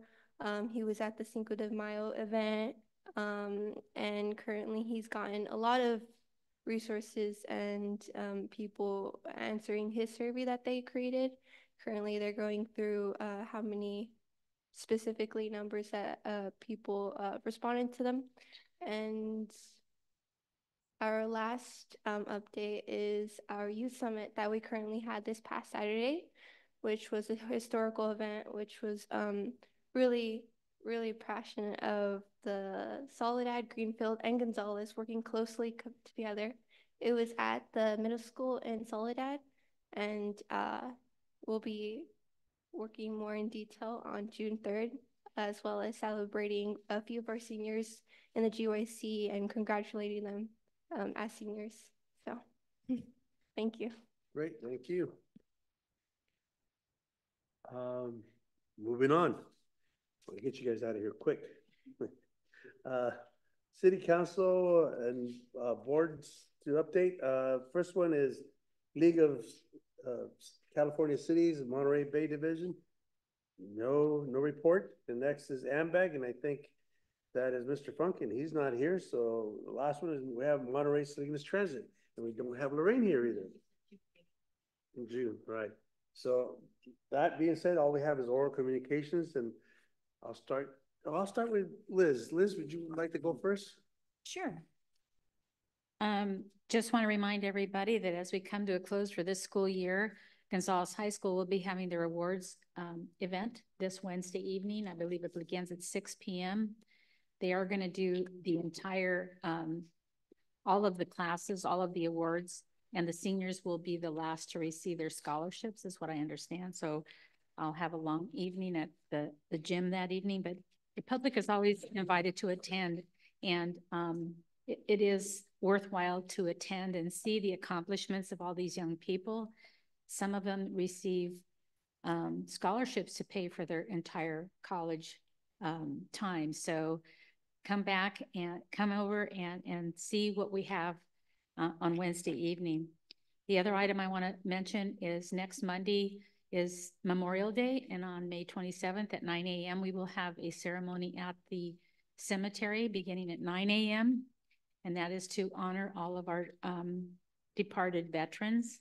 He was at the Cinco de Mayo event, and currently he's gotten a lot of resources and people answering his survey that they created. Currently, they're going through how many specifically numbers that people responded to them. And our last update is our youth summit that we currently had this past Saturday, which was a historical event, which was really, really passionate of the Soledad, Greenfield, and Gonzales working closely together. It was at the middle school in Soledad, and we'll be working more in detail on June 3rd, as well as celebrating a few of our seniors in the GYC and congratulating them as seniors. So, thank you. Great, thank you. Moving on. I'll get you guys out of here quick. City Council and boards to update. First one is League of California Cities, Monterey Bay Division. No report. The next is AMBAG, and I think that is Mr. Funkin. He's not here. So the last one is we have Monterey Salinas Transit, and we don't have Lorraine here either. In June, right. So that being said, all we have is oral communications, and I'll start with Liz. Liz, would you like to go first? Sure. Just want to remind everybody that as we come to a close for this school year, Gonzales High School will be having their awards event this Wednesday evening. I believe it begins at 6 p.m. They are going to do the entire, all of the classes, all of the awards, and the seniors will be the last to receive their scholarships, is what I understand. So I'll have a long evening at the gym that evening, but the public is always invited to attend, and it is worthwhile to attend and see the accomplishments of all these young people. Some of them receive scholarships to pay for their entire college time. So come back and come over and see what we have on Wednesday evening. The other item I want to mention is next Monday is Memorial Day, and on May 27th at 9 a.m. we will have a ceremony at the cemetery beginning at 9 a.m. and that is to honor all of our departed veterans.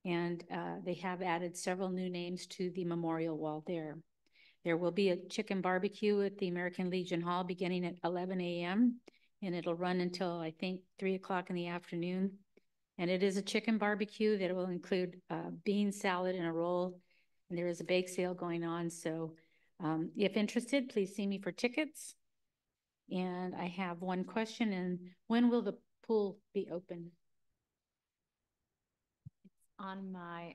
And they have added several new names to the memorial wall there. There will be a chicken barbecue at the American Legion Hall beginning at 11 a.m. and it'll run until I think 3 o'clock in the afternoon. And it is a chicken barbecue that will include bean salad and a roll. And there is a bake sale going on. So if interested, please see me for tickets. And I have one question, and when will the pool be open? On my,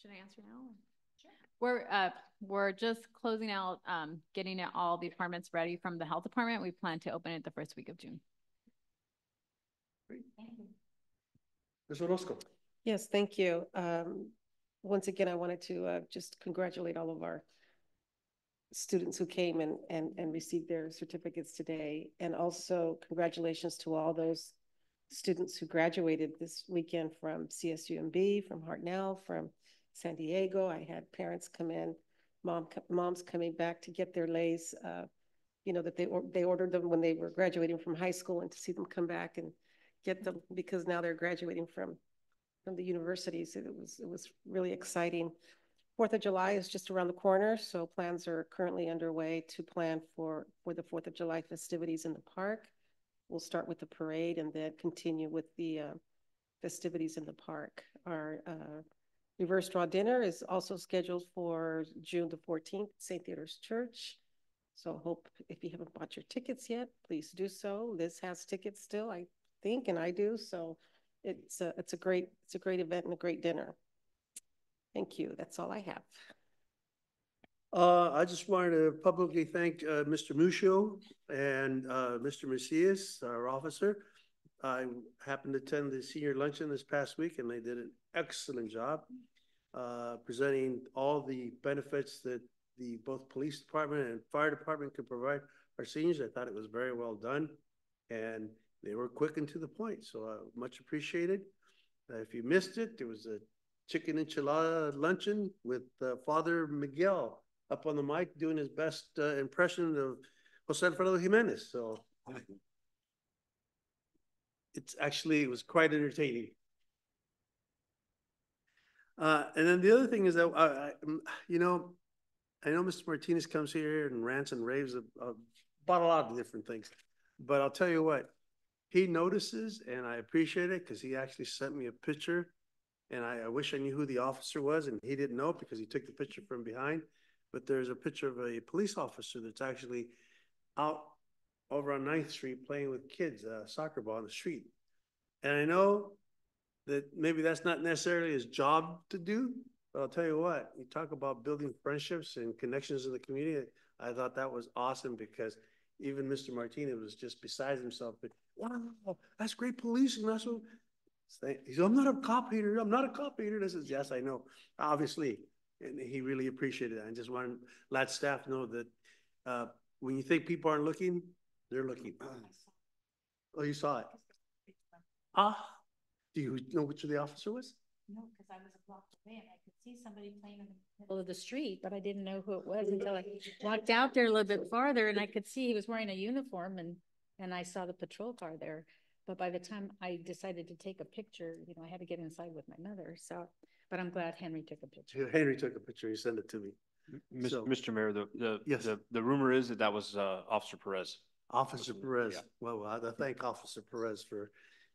should I answer now? Sure. We're just closing out, getting all the departments ready from the health department. We plan to open it the first week of June. Great. Thank you. Ms. Orozco. Yes, thank you. Once again, I wanted to just congratulate all of our students who came and received their certificates today. And also congratulations to all those students who graduated this weekend from CSUMB, from Hartnell, from San Diego. I had parents come in, moms coming back to get their lays, you know, that they ordered them when they were graduating from high school, and to see them come back and get them because now they're graduating from the universities. It was really exciting. 4th of July is just around the corner, so plans are currently underway to plan for the 4th of July festivities in the park. We'll start with the parade and then continue with the festivities in the park. Our reverse draw dinner is also scheduled for June the 14th, St. Theodore's Church. So hope if you haven't bought your tickets yet, please do so. Liz has tickets still, I think, and I do. So it's a great event and a great dinner. Thank you. That's all I have. I just wanted to publicly thank Mr. Muccio and Mr. Macias, our officer. I happened to attend the senior luncheon this past week, and they did an excellent job presenting all the benefits that the both police department and fire department could provide our seniors. I thought it was very well done, and they were quick and to the point, so much appreciated. If you missed it, there was a chicken enchilada luncheon with Father Miguel up on the mic doing his best impression of Jose Alfredo Jimenez. So it was quite entertaining. And then the other thing is that, you know, I know Mr. Martinez comes here and rants and raves about a lot of different things, but I'll tell you what, he notices, and I appreciate it because he actually sent me a picture, and I wish I knew who the officer was, and he didn't know because he took the picture from behind. But there's a picture of a police officer that's actually out over on 9th Street playing with kids, soccer ball on the street. And I know that maybe that's not necessarily his job to do, but I'll tell you what, you talk about building friendships and connections in the community. I thought that was awesome because even Mr. Martinez was just beside himself. But wow, that's great policing. That's what he said, I'm not a cop hater. I'm not a cop hater. I says, yes, I know, obviously. And he really appreciated it. I just want to let staff know that when you think people aren't looking, they're looking. Oh, you saw it? Do you know which the officer was? No, because I was a block away and I could see somebody playing in the middle of the street, but I didn't know who it was until I walked out there a little bit farther, and I could see he was wearing a uniform, and I saw the patrol car there. But by the time I decided to take a picture, you know, I had to get inside with my mother. So, but I'm glad Henry took a picture. Henry took a picture. He sent it to me. Mr. Mayor, yes. the rumor is that was Officer Perez. Officer Perez. Yeah. Well, I thank Officer Perez for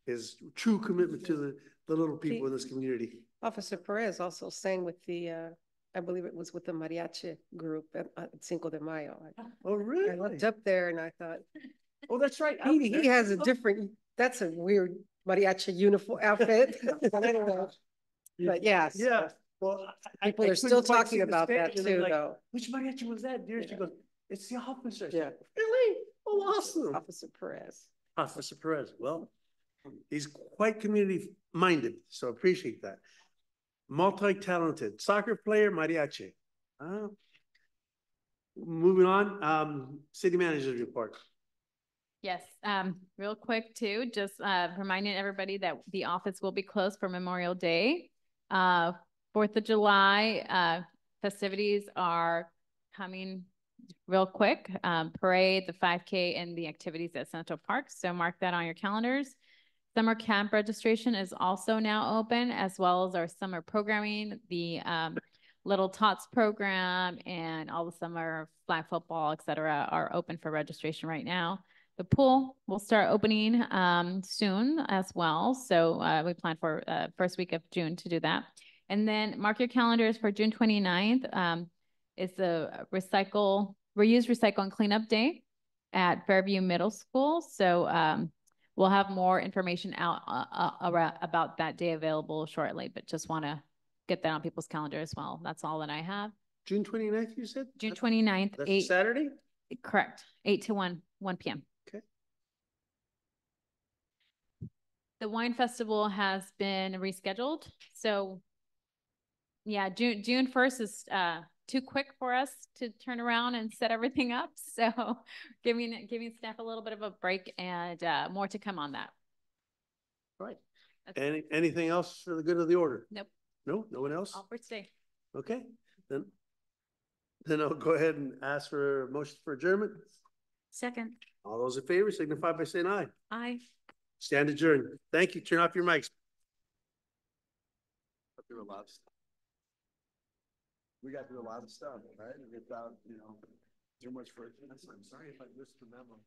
his true commitment to the little people in this community. Officer Perez also sang with the, I believe it was with the mariachi group at Cinco de Mayo. Oh, really? I looked up there and I thought, oh, that's right. He has a different, that's a weird mariachi uniform outfit. But yes. Yeah. Well, People are still talking about that too, like, though. which mariachi was that, dear? She goes, it's the officer. Yeah. Really? Oh, awesome. Officer Perez. Officer Perez. Well, he's quite community minded, so appreciate that. Multi-talented soccer player, mariachi. Moving on, city manager's report. Yes, real quick too, just reminding everybody that the office will be closed for Memorial Day. 4th of July festivities are coming real quick. Parade, the 5K, and the activities at Central Park. So mark that on your calendars. Summer camp registration is also now open, as well as our summer programming, the Little Tots program, and all the summer flag football, et cetera, are open for registration right now. The pool will start opening soon as well. So we plan for first week of June to do that. And then mark your calendars for June 29th. It's the reuse, recycle, and cleanup day at Fairview Middle School. So we'll have more information out about that day available shortly, but just want to get that on people's calendar as well. That's all that I have. June 29th, you said? June 29th. That's Saturday? Correct. 8 to 1 p.m. Okay. The wine festival has been rescheduled. So yeah, June 1st is too quick for us to turn around and set everything up. So giving staff a little bit of a break, and more to come on that. Right. Anything else for the good of the order? Nope. No one else? All for today. Okay, then I'll go ahead and ask for a motion for adjournment. Second. All those in favor signify by saying aye. Aye. Stand adjourned. Thank you. Turn off your mics. Through a lot of stuff. We got through a lot of stuff, right? Without, too much for. I'm sorry if I missed the memo.